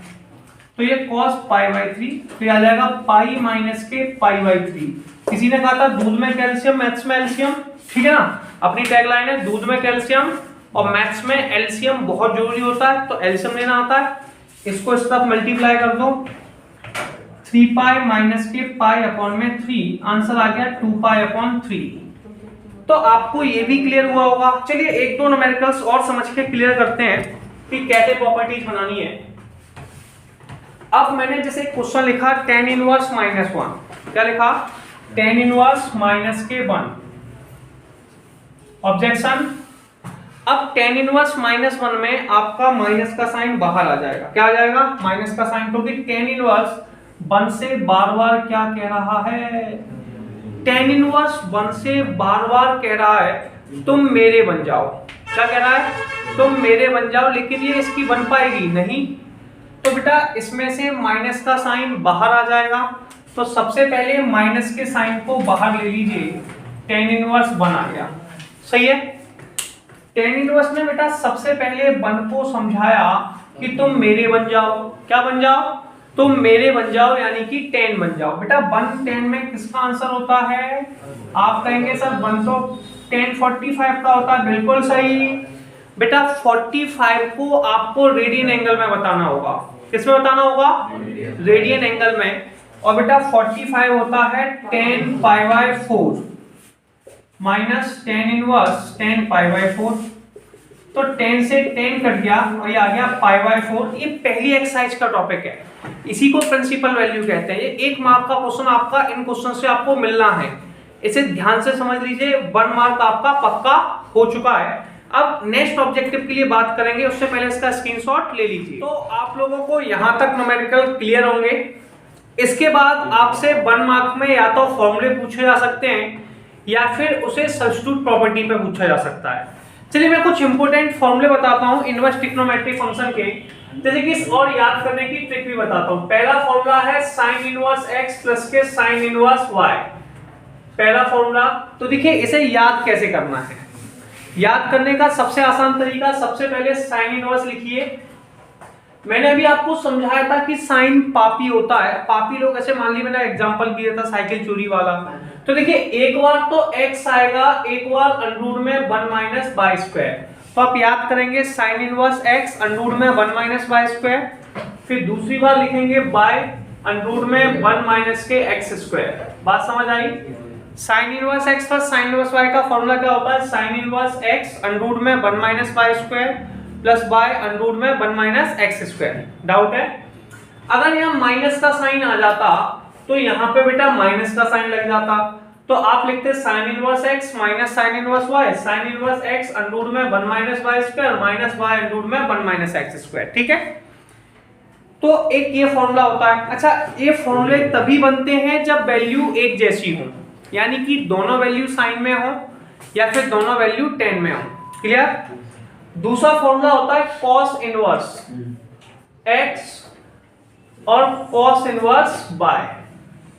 तो ये cos पाई बाय 3, फिर आ जाएगा पाई माइनस के पाई बाय 3। किसी ने कहा था दूध में कैल्शियम, मैथ्स में एलसीएम। ठीक है ना? अपनी टैगलाइन है दूध में कैल्शियम और मैथ्स में एलसीएम बहुत जरूरी होता है, तो एलसीएम लेना आता है। इसको इस तरफ मल्टीप्लाई कर दो, 3 पाई माइनस के पाई अपॉन में 3, आंसर आ गया 2 पाई अपॉन 3। तो आपको ये भी क्लियर हुआ होगा। चलिए एक दो न्यूमेरिकल्स और समझ के क्लियर करते हैं कि कैसे प्रॉपर्टीज बनानी है। अब मैंने जैसे क्वेश्चन लिखा tan इनवर्स -1। क्या लिखा? tan इनवर्स माइनस के 1। ऑब्जेक्शन। अब tan इनवर्स -1 में आपका माइनस का साइन बाहर आ जाएगा। क्या आ जाएगा? माइनस का साइन, क्योंकि tan इनवर्स 1 से बार बार क्या कह रहा है? tan इनवर्स 1 से बार बार कह रहा है तुम मेरे बन जाओ। क्या कह रहा है? तुम मेरे बन जाओ, लेकिन ये इसकी बन पाएगी नहीं। तो बेटा इसमें से माइनस का साइन बाहर आ जाएगा, तो सबसे पहले माइनस के साइन को बाहर ले लीजिए, tan इनवर्स 1 आ गया। सही है? tan इनवर्स ने बेटा सबसे पहले 1 को समझाया कि तुम मेरे बन जाओ। क्या बन जाओ? तुम मेरे बन जाओ, यानी कि 10 बन जाओ। बेटा 1 10 में किसका आंसर होता है? आप कहेंगे सर 1 तो 10 45 का होता है। बिल्कुल सही बेटा, 45 को आपको रेडियन एंगल में बताना होगा। किसमें बताना होगा? रेडियन एंगल में। और बेटा 45 होता है 10 pi by 4 minus tan inverse 10 pi by 4। तो 10 से 10 कट गया और ये आ गया पाई बाय 4। ये पहली एक्सरसाइज का टॉपिक है, इसी को प्रिंसिपल वैल्यू कहते हैं। ये 1 मार्क का क्वेश्चन आपका इन क्वेश्चन से आपको मिलना है, इसे ध्यान से समझ लीजिए। 1 मार्क आपका पक्का हो चुका है। अब नेक्स्ट ऑब्जेक्टिव के लिए बात करेंगे, उससे पहले इसका स्क्रीनशॉट ले लीजिए। तो आप लोगों को यहां तक न्यूमेरिकल क्लियर होंगे। इसके बाद आपसे 1 मार्क में या तो फॉर्मूले पूछे जा सकते हैं या फिर उसे सब्स्टिट्यूट प्रॉपर्टी पे पूछा जा सकता है। चलिए मैं कुछ इंपोर्टेंट फॉर्मूले बताता हूं इनवर्स ट्रिग्नोमेट्रिक फंक्शन के, जैसे कि और याद करने की ट्रिक भी बताता हूं। पहला फॉर्मूला है sin इनवर्स x प्लस के sin इनवर्स y। पहला फॉर्मूला, तो देखिए इसे याद कैसे करना है। याद करने का सबसे आसान तरीका, सबसे पहले sin इनवर्स लिखिए। मैंने अभी आपको समझाया था कि साइन पापी होता है। पापी लोग ऐसे, मान ली मैंने एग्जांपल दिया था साइकिल चोरी वाला। तो देखिए एक बार तो x आएगा, एक बार अंडर में 1 माइनस बाय स्क्वायर। तो आप याद करेंगे साइन इनवर्स x अंडर में 1 माइनस बाय स्क्वायर। फिर दूसरी बार लिखेंगे बाय अंडर में 1 माइनस के x स्क्वायर। बात समझ आई? Sine inverse x plus sine inverse y का फॉर्मूला क्या होता है? साइन इनवर्स x अंडर में 1 minus y square plus y under में 1 माइनस एक्स स्क्वायर। डाउट है? अगर यहाँ माइनस का साइन आ जाता तो यहाँ पे बेटा माइनस का साइन लग जाता, तो आप लिखते sine inverse x minus sine inverse y, sine inverse x under root में 1 minus y square minus y under root में 1 माइनस x स्क्वायर। ठीक है, तो एक ये फॉर्मूला होता है। अच्छा, ये फॉर्मूले तभी बनते हैं जब वैल्यू एक जैसी हो, यानी कि दोनों वैल्यू साइन में हो या फिर दोनों वैल्यू टेन में हो। क्लियर? दूसरा फॉर्मूला होता है कॉस इनवर्स x और कॉस इनवर्स y,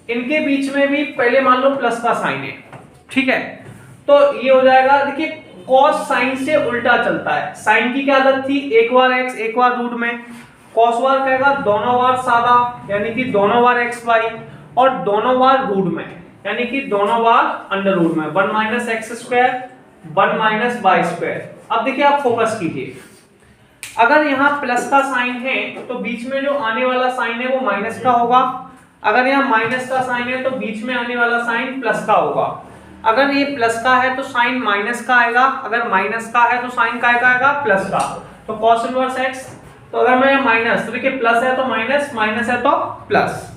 इनके बीच में भी पहले मान लो प्लस का साइन है। ठीक है, तो ये हो जाएगा, देखिए कॉस साइन से उल्टा चलता है। साइन की क्या आदत थी, एक बार x एक बार रूट में, कॉस बार कहेगा दोनों बार सादा यानी कि दोनों बार x y, और दोनों बार रूट में यानी कि दोनों बार अंडर रूट में 1 minus x square 1 minus y square. अब देखिए आप फोकस कीजिए, अगर यहाँ प्लस का साइन है तो बीच में जो आने वाला साइन है वो माइनस का होगा, अगर यहाँ माइनस का साइन है तो बीच में आने वाला साइन प्लस का होगा, अगर ये प्लस का है तो साइन माइनस का आएगा, अगर माइनस का है तो साइन का आएगा प्लस का। तो cos इनवर्स x, तो अगर मैं माइनस, तो देखिए प्लस है तो माइनस, माइनस है तो प्लस।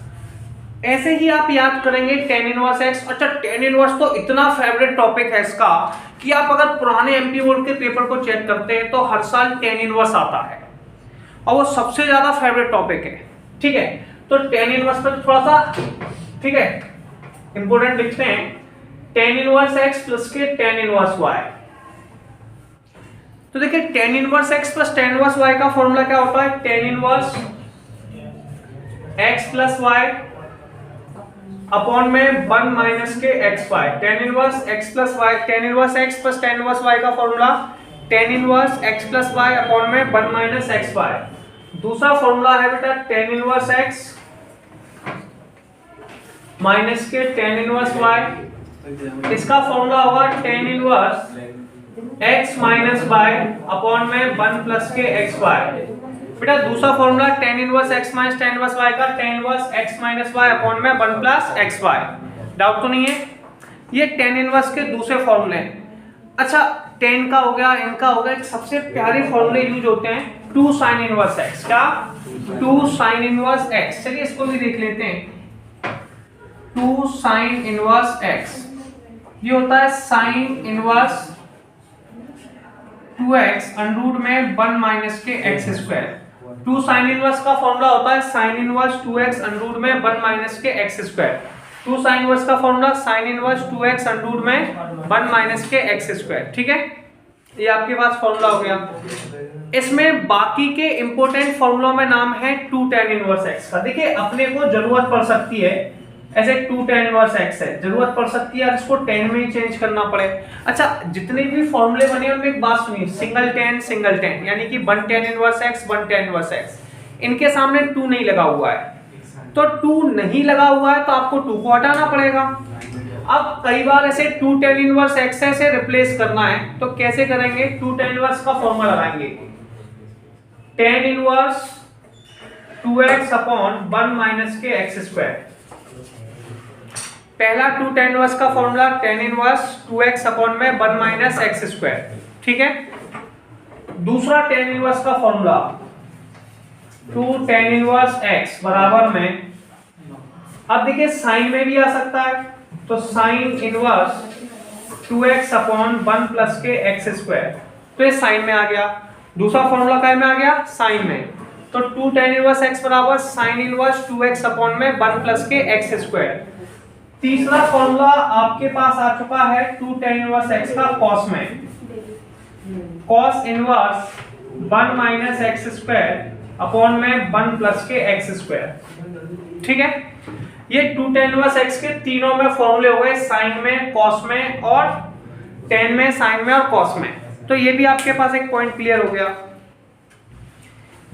ऐसे ही आप याद करेंगे tan इनवर्स x। अच्छा, tan इनवर्स तो इतना फेवरेट टॉपिक है इसका कि आप अगर पुराने एमपी बोर्ड के पेपर को चेक करते हैं तो हर साल tan इनवर्स आता है और वो सबसे ज्यादा फेवरेट टॉपिक है। ठीक है, तो tan इनवर्स पर थोड़ा सा, ठीक है, इंपोर्टेंट लिखते हैं, tan इनवर्स x प्लस के tan इनवर्स y। तो देखिए tan inverse x plus tan inverse y का फॉर्मूला क्या होता है, tan inverse x plus y upon में 1 माइनस के x y. tan inverse x plus y, tan inverse x plus tan inverse y का formula tan inverse x plus y upon में 1 minus x y. दूसरा formula है बेटा tan inverse x minus के tan inverse y, इसका formula होगा tan inverse x minus y upon में 1 plus के एक्स वाई। बेटा दूसरा formula tan inverse x minus tan inverse y का tan inverse x minus y upon में 1 plus x Y. Doubt तो नहीं है? ये tan इनवर्स के दूसरे फॉर्मूले हैं। अच्छा, tan का हो गया, इनका हो गया, एक सबसे प्यारे फॉर्मूले यूज होते हैं 2 sin इनवर्स x। क्या? 2 sin इनवर्स x। चलिए इसको भी देख लेते हैं। 2 sin इनवर्स x ये होता है sin inverse 2x under root में 1 माइनस के एक्स स्क्वायर। 2 sin इनवर्स का फॉर्मूला होता है sin inverse 2x under root में 1 माइनस के एक्स स्क्वायर। 2 sin इनवर्स का formula sin inverse 2x under root में 1 माइनस के एक्स स्क्वायर। ठीक है, ये आपके पास फॉर्मूला हो गया। इसमें बाकी के इंपॉर्टेंट फॉर्मूलों में नाम है 2 tan इनवर्स x का। देखिए अपने को जरूरत पड़ सकती है, ऐसे 2 tan इनवर्स x है, जरूरत पड़ सकती है इसको tan में ही चेंज करना पड़े। अच्छा, जितने भी फॉर्मूले बने उनमें एक बात सुनिए, सिंगल tan यानी कि 1 tan inverse x 1 tan inverse x, इनके सामने 2 नहीं लगा हुआ है, तो 2 नहीं लगा हुआ है तो आपको 2 को हटाना पड़ेगा। अब कई बार ऐसे 2 tan इनवर्स x से रिप्लेस करना है तो कैसे करेंगे, 2 tan इनवर्स का फॉर्मूला लगाएंगे, tan inverse 2x upon 1 minus के एक्स स्क्वायर। पहला 2 tan इनवर्स का formula tan inverse 2x upon में 1 माइनस एक्स स्क्वायर। ठीक है, दूसरा tan इनवर्स का फॉर्मूला 2 tan इनवर्स x बराबर में, अब देखिए साइन में भी आ सकता है, तो sine inverse 2x upon 1 plus के एक्स स्क्वायर, तो ये साइन में आ गया। दूसरा फॉर्मूला क्या में आ गया, साइन में, तो 2 tan इनवर्स x बराबर साइन इनवर्स 2x अपॉन में 1 प्लस के एक्स स्क्वायर। तीसरा फॉर्मूला आपके पास आ चुका है 2 tan इनवर्स x का कॉस में, cos inverse 1 minus x square upon में 1 प्लस के एक्स स्क्वायर। ठीक है, ये 2 tan इनवर्स x के तीनों में फॉर्मूले हुए, साइन में, कॉस में और tan में, साइन में और कॉस में। तो ये भी आपके पास एक पॉइंट क्लियर हो गया।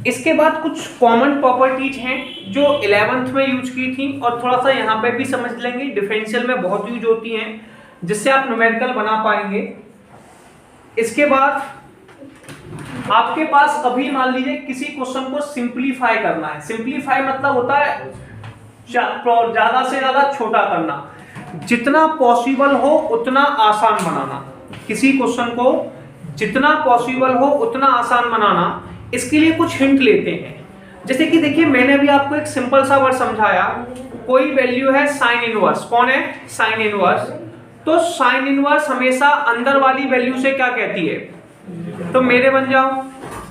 इसके बाद कुछ कॉमन प्रॉपर्टीज हैं जो 11th में यूज की थी और थोड़ा सा यहाँ पे भी समझ लेंगे, डिफरेंशियल में बहुत यूज होती हैं, जिससे आप न्यूमेरिकल बना पाएंगे। इसके बाद आपके पास कभी मान लीजिए किसी क्वेश्चन को सिंपलीफाई करना है, सिंपलीफाई मतलब होता है ज्यादा से ज्यादा छोटा करना, जितना पॉसिबल हो उतना आसान बनाना, किसी क्वेश्चन को जितना पॉसिबल हो उतना आसान बनाना। इसके लिए कुछ हिंट लेते हैं। जैसे कि देखिए मैंने अभी आपको एक सिंपल सा वर्ड समझाया, कोई वैल्यू है साइन इनवर्स, कौन है साइन इनवर्स, तो साइन इनवर्स हमेशा अंदर वाली वैल्यू से क्या कहती है, तो मेरे बन जाओ,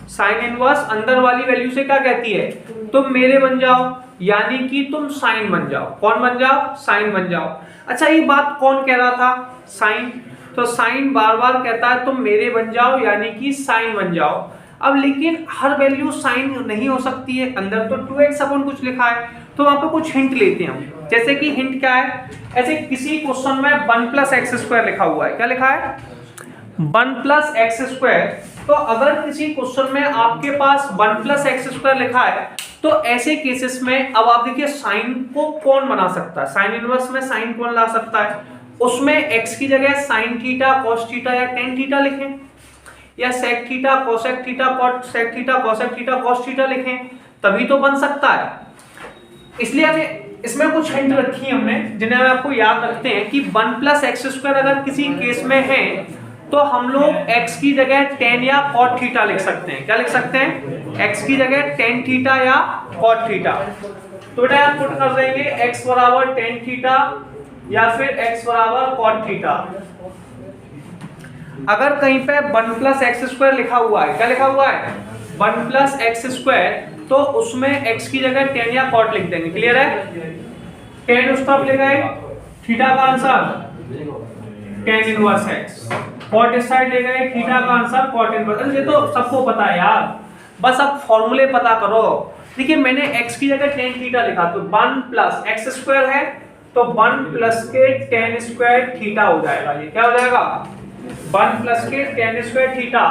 साइन इनवर्स अंदर वाली वैल्यू से क्या कहती है, तुम मेरे बन जाओ, यानी कि तुम साइन बन जाओ, कौन बन जाओ साइन बन जाओ। अच्छा ये बात कौन कह रहा था, साइन, तो साइन बार बार कहता है तुम मेरे बन जाओ यानी कि साइन बन जाओ। अब लेकिन हर वैल्यू साइन नहीं हो सकती है, अंदर तो 2x अपन कुछ लिखा है, तो वहां पे कुछ हिंट लेते हैं हम। जैसे कि हिंट क्या है, ऐसे किसी क्वेश्चन में 1 + x² लिखा हुआ है, क्या लिखा है 1 + x², तो अगर किसी क्वेश्चन में आपके पास 1 + x² लिखा है, तो ऐसे केसेस में अब आप देखिए साइन को कौन बना सकता है, साइन इनवर्स में साइन कौन ला सकता है, उसमें x की जगह साइन थीटा कॉस थीटा या टेन थीटा लिखें, या sec theta cosec theta cot sec theta cosec theta cos theta लिखें, तभी तो बन सकता है। इसलिए हमें इसमें कुछ हिंट रखी है हमने, जिन्हें हम आपको याद रखते हैं कि 1 + x² अगर किसी केस में है तो हम लोग x की जगह टेन या कॉट थीटा लिख सकते हैं, क्या लिख सकते हैं x की जगह टेन थीटा या कॉट थीटा। तो बेटा आप पुट कर देंगे x = टेन थीटा या फिर x = कॉट थीटा। अगर कहीं पे 1 + x² लिखा हुआ है, क्या लिखा हुआ है 1 + x², तो उसमें x की जगह टेन या कॉट लिख देंगे, क्लियर है, टेन उस तरफ ले गए, थीटा का answer tan inverse x, cot इस साइड ले गए, थीटा का आंसर कॉट इनवर्स। ये तो सबको पता है यार, बस अब फॉर्मूले पता करो। देखिए मैंने x की जगह टेन थीटा लिखा, तो 1 + x² है, तो 1 + के टेन स्क्वायर थीटा हो जाएगा, ये क्या हो जाएगा 1 + के टेन स्क्वायर थीटा,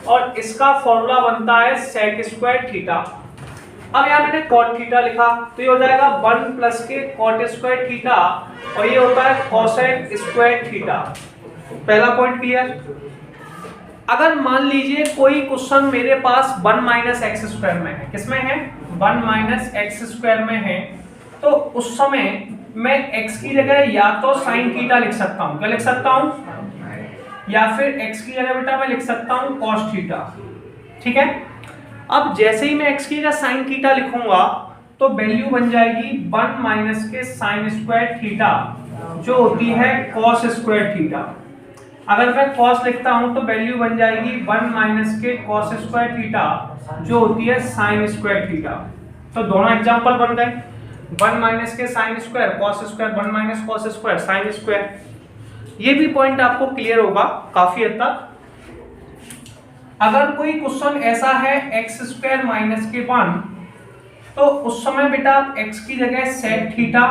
और इसका फॉर्मूला बनता है सेक स्क्वायर थीटा। अब यहाँ मैंने कॉट थीटा लिखा, तो ये हो जाएगा 1 + के कॉट स्क्वायर थीटा, और ये होता है कोसेक स्क्वायर थीटा। पहला पॉइंट क्लियर। अगर मान लीजिए कोई क्वेश्चन मेरे पास 1 - x² में है, किसमें है 1 - x² में है, तो उस समय मैं x की जगह या तो साइन थीटा लिख सकता हूँ, क्या लिख सकता हूँ, या फिर x की जगह बेटा मैं लिख सकता हूँ cos थीटा, ठीक है। अब जैसे ही मैं x की जगह साइन थीटा लिखूंगा तो वैल्यू बन जाएगी 1 - के साइन स्क्वायर थीटा, जो होती है cos स्क्वायर थीटा। अगर मैं cos लिखता हूं तो वैल्यू बन जाएगी 1 - के cos स्क्वायर थीटा, जो होती है साइन स्क्वायर थीटा। तो दोनों एग्जांपल बन गए, 1 - के sine square cos square, 1 - cos square sine square. ये भी पॉइंट आपको क्लियर होगा काफी हद तक। अगर कोई क्वेश्चन ऐसा है x² - के 1, तो उस समय बेटा आप x की जगह सेक थीटा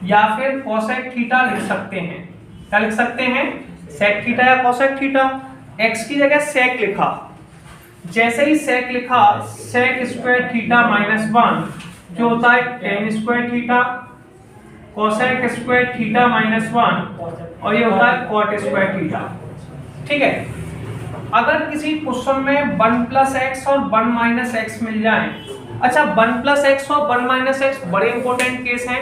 या फिर कोसेक थीटा लिख सकते हैं, क्या लिख सकते हैं सेक थीटा या कोसेक थीटा। x की जगह सेक लिखा, जैसे ही सेक लिखा सेक स्क्वायर थीटा -1, जो होता है ten square theta, cosec square theta -1, और ये होता है कॉट स्क्वायर थीटा, ठीक है। अगर किसी क्वेश्चन में 1 + x और 1 - x मिल जाए, अच्छा 1 + x और 1 - x बड़े इंपॉर्टेंट केस हैं।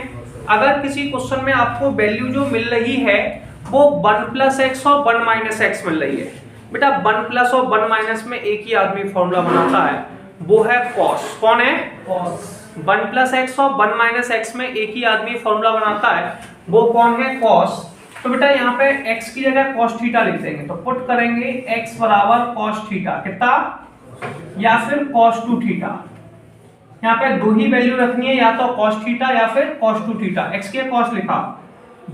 अगर किसी क्वेश्चन में आपको वैल्यू जो मिल रही है वो 1 + x और 1 - x मिल रही है, बेटा 1 प्लस और 1 - में एक ही आदमी फॉर्मूला बनाता है, वो है cos। कौन है cos। 1 + x और 1 - x में एक ही आदमी फॉर्मूला बनाता है, वो कौन है cos। तो बेटा यहाँ पे x की जगह cos थीटा लिख देंगे, तो पुट करेंगे x = cos थीटा, कितना, या फिर cos 2 थीटा। यहाँ पे दो ही वैल्यू रखनी है, या तो cos थीटा या फिर cos 2 थीटा। x के cos लिखा,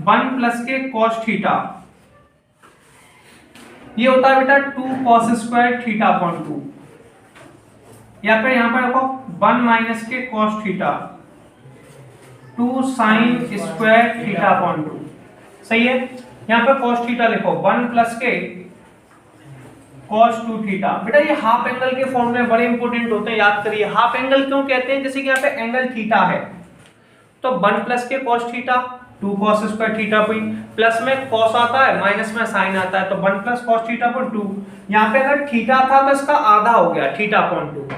1 + के cos थीटा, ये होता है बेटा 2 cos स्क्वायर थीटा अपॉन 2, या फिर यहाँ पे देखो 1 - के cos theta, 2 sin square theta upon 2, सही है। यहाँ पे cos थीटा लिखो 1 + के cos 2 थीटा। बेटा ये हाफ एंगल के फॉर्मूले बड़े इंपॉर्टेंट होते हैं, याद करिए। हाफ एंगल क्यों कहते हैं, जैसे कि यहाँ पे एंगल थीटा है, तो 1 + के cos theta, 2 cos square theta हुई, प्लस में cos आता है, माइनस में sin आता है, तो 1 + cos थीटा अपॉन 2। यहाँ पे अगर थीटा था तो इसका आधा हो गया, थीटा अपॉन 2।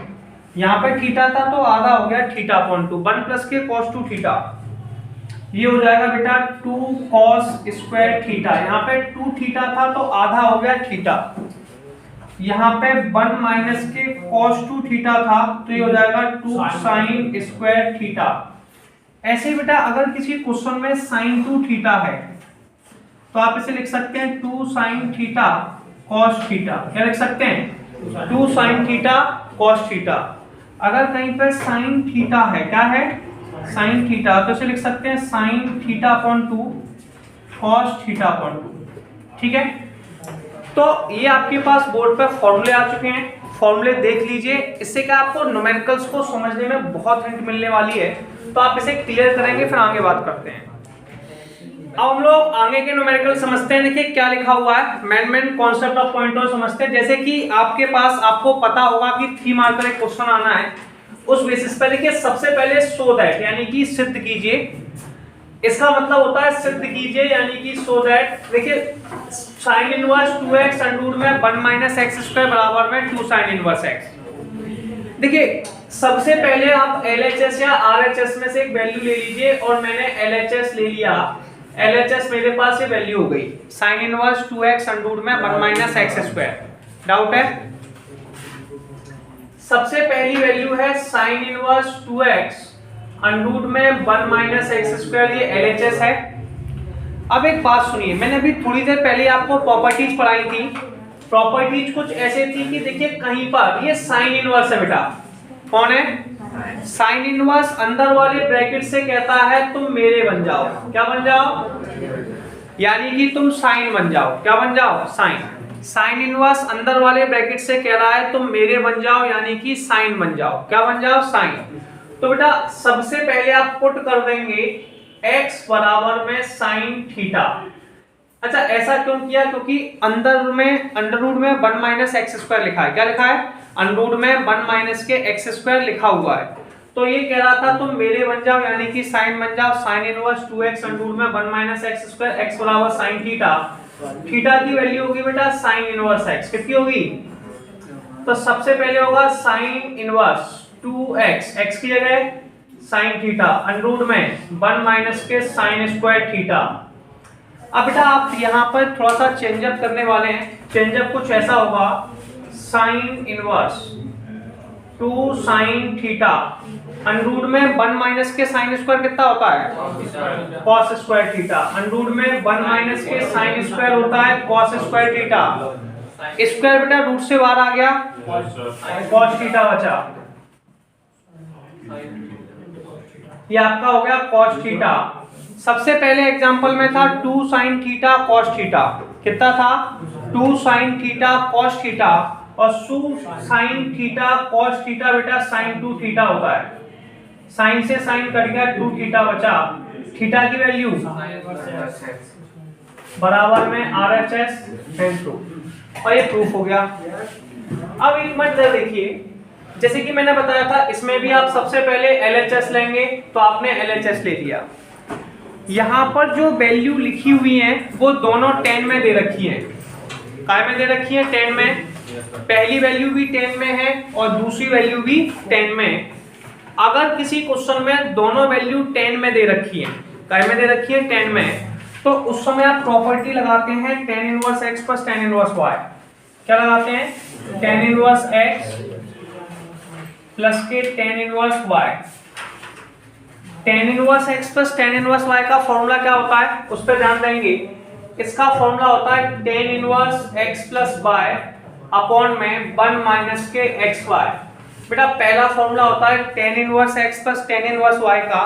यहाँ पे थीटा था तो आधा हो गया, थीटा अपॉन 2। 1 + के cos 2 थीटा, ये हो जाएगा बेटा 2 cos स्क्वायर थीटा। यहाँ पे 2 थीटा था तो आधा हो गया थीटा, यहाँ पे 1 माइनस के cos 2 थीटा था, तो ये हो जाएगा 2 साइन स्क्वायर थीटा। ऐसे ही बेटा अगर किसी क्वेश्चन में साइन 2 थीटा है तो आप इसे लिख सकते हैं 2 साइन थीटा cos थीटा। क्या लिख सकते हैं? 2 साइन थीटा cos थीटा। अगर कहीं पर साइन थीटा है, क्या है? साइन थीटा, तो इसे लिख सकते हैं sine theta upon 2 cos theta upon 2। ठीक है, तो ये आपके पास बोर्ड पर फॉर्मूले आ चुके हैं, फॉर्मूले देख लीजिए। इससे क्या आपको न्यूमेरिकल्स को समझने में बहुत हिंट मिलने वाली है, तो आप इसे क्लियर करेंगे, फिर आगे बात करते हैं। अब हम लोग आगे के न्यूमेरिकल समझते हैं। देखिए क्या लिखा हुआ है, मेन कॉन्सेप्ट ऑफ पॉइंटर समझते हैं। जैसे कि आपके पास, आपको पता होगा कि 3 मार्क का एक क्वेश्चन आना है, उस बेसिस पर देखिए सबसे पहले सो दैट यानी कि सिद्ध कीजिए। इसका मतलब होता है सिद्ध कीजिए यानी कि सो दैट। देखिए साइन इनवर्स 2x अंडर में 1 - x² बराबर में 2 साइन इनवर्स x। देखिए सबसे पहले आप LHS या RHS में से एक वैल्यू ले लीजिए, और मैंने LHS ले लिया। LHS मेरे पास ये वैल्यू हो गई साइन इनवर्स 2x अंडर में 1 - x²। डाउट है? सबसे पहली वैल्यू है साइन इनवर्स 2x अंडर में 1 - x², ये LHS है। अब एक बात सुनिए, मैंने अभी थोड़ी देर पहले आपको प्रॉपर्टीज पढ़ाई थी। प्रॉपर्टीज कुछ ऐसे थी कि देखिए कहीं पर ये साइन इनवर्स है बेटा, कौन है? साइन इनवर्स अंदर वाले ब्रैकेट से कहता है तुम मेरे बन जाओ। क्या बन जाओ? यानी कि तुम साइन बन जाओ। क्या बन जाओ? साइन। साइन इनवर्स अंदर वाले ब्रैकेट से कह रहा है तुम मेरे बन जाओ, यानी कि साइन बन जाओ। क्या बन जाओ? साइन। तो बेटा सबसे पहले आप पुट कर देंगे x बराबर में साइन थीटा। अच्छा ऐसा क्यों किया? क्योंकि अंदर में अंडर रूट में 1 - x² लिखा है। क्या लिखा है? अंडर रूट में 1 - के x² लिखा हुआ है। तो ये कह रहा था तुम मेरे बन जाओ, यानी कि साइन बन जाओ। Sine inverse 2x under root में 1 - x², x बराबर साइन थीटा। थीटा की वैल्यू होगी बेटा साइन इनवर्स x। कितनी होगी? तो सबसे पहले होगा साइन इनवर्स 2x, x की जगह साइन थीटा अंडर रूट में 1 - के साइन स्क्वायर थीटा। अब बेटा आप यहाँ पर थोड़ा सा चेंजअप करने वाले हैं। चेंजअप कुछ ऐसा होगा, sine inverse 2 sine theta under root में 1 - के साइन स्क्वायर कितना होता है? cos square theta. Under root में 1 - के साइन स्क्वायर होता है cos स्क्वायर थीटा। स्क्वायर बेटा रूट से बाहर आ गया, cos थीटा बचा। ये आपका हो गया cos थीटा। सबसे पहले एग्जांपल में था 2 साइन थीटा cos थीटा। कितना था? 2 साइन थीटा cos थीटा, और 2 साइन थीटा cos थीटा बेटा sin 2 थीटा होता है। साइन से साइन कट गया, 2 थीटा बचा। थीटा की वैल्यू बराबर में RHS sin 2, और ये प्रूफ हो गया। अब एक मिनट देखिए, जैसे कि मैंने बताया था इसमें भी आप सबसे पहले LHS लेंगे, तो आपने LHS ले लिया। यहाँ पर जो वैल्यू लिखी हुई है वो दोनों 10 में दे रखी है। काय में दे रखी है? 10 में। पहली वैल्यू भी 10 में है और दूसरी वैल्यू भी 10 में। अगर किसी क्वेश्चन में दोनों वैल्यू 10 में दे रखी है, काय में दे रखी है? 10 में, तो उस समय आप प्रॉपर्टी लगाते हैं tan inverse x plus tan inverse y। क्या लगाते हैं? tan इनवर्स x प्लस के tan inverse y। tan inverse x plus tan inverse y का फॉर्मूला क्या होता है उस पर ध्यान देंगे। इसका फॉर्मूला होता है tan inverse x plus y upon में 1 - के xy। बेटा पहला फॉर्मूला होता है tan inverse x plus tan inverse y का।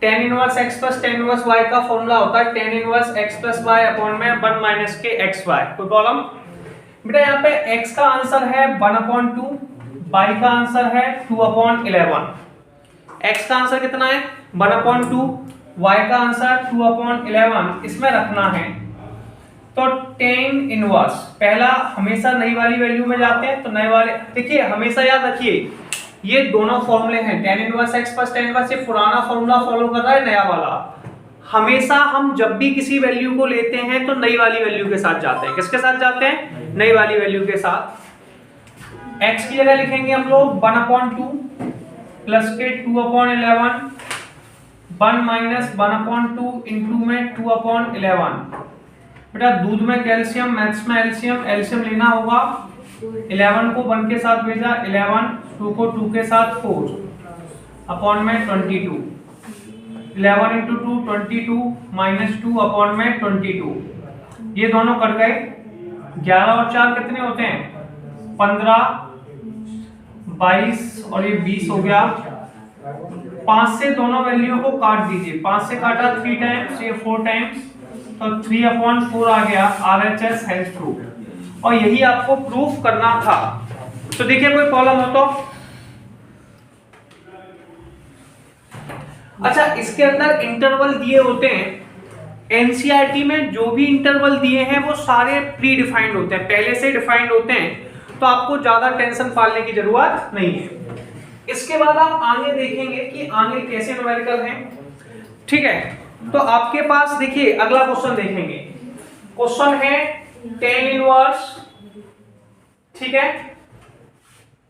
tan inverse x plus tan inverse y का फॉर्मूला होता है tan inverse x plus y upon में 1 - के xy। कोई प्रॉब्लम? बेटा यहाँ पे x का आंसर है 1/2, y का आंसर है 2/11। x का आंसर कितना है? 1/2, y का आंसर 2/11। इसमें रखना है तो tan इनवर्स, पहला हमेशा नई वाली वैल्यू में जाते हैं, तो नए वाले देखिए हमेशा याद रखिए ये दोनों फॉर्मूले हैं। tan inverse x plus tan inverse, ये पुराना फॉर्मूला फॉलो कर रहा है, नया वाला। हमेशा हम जब भी किसी वैल्यू को लेते हैं तो नई वाली वैल्यू के साथ जाते हैं। किसके साथ जाते हैं? नई वाली वैल्यू के साथ। x की जगह लिखेंगे हम लोग 1/2 प्लस के 2/11, 1 - 1/2 इंटू में 2/11। बेटा दूध में कैल्शियम, मैथ्स में एल्शियम, एल्शियम लेना होगा 11 को 1 के साथ भेजा 11, 2 को 2 के साथ 4 अपॉन में 22, 11 इंटू 2 22 माइनस 2 अपॉन में 22, ये दोनों कट गए। 11 और 4 कितने होते हैं 15, 22 और ये 20 हो गया। 5 से दोनों वैल्यू को काट दीजिए, 5 से काटा 3 टाइम्स, ये 4 टाइम्स, तो 3/4 आ गया। RHS हेल्थ ट्रू, और यही आपको प्रूफ करना था। तो देखिए कोई प्रॉब्लम हो तो। अच्छा, इसके अंदर इंटरवल दिए होते हैं। एनसीईआरटी में जो भी इंटरवल दिए हैं वो सारे प्री डिफाइंड होते हैं, पहले से डिफाइंड होते हैं, तो आपको ज्यादा टेंशन पालने की जरूरत नहीं है। इसके बाद आप आगे देखेंगे कि आगे कैसे न्यूमेरिकल हैं। ठीक है, तो आपके पास देखिए अगला क्वेश्चन देखेंगे। क्वेश्चन है tan इनवर्स, ठीक है,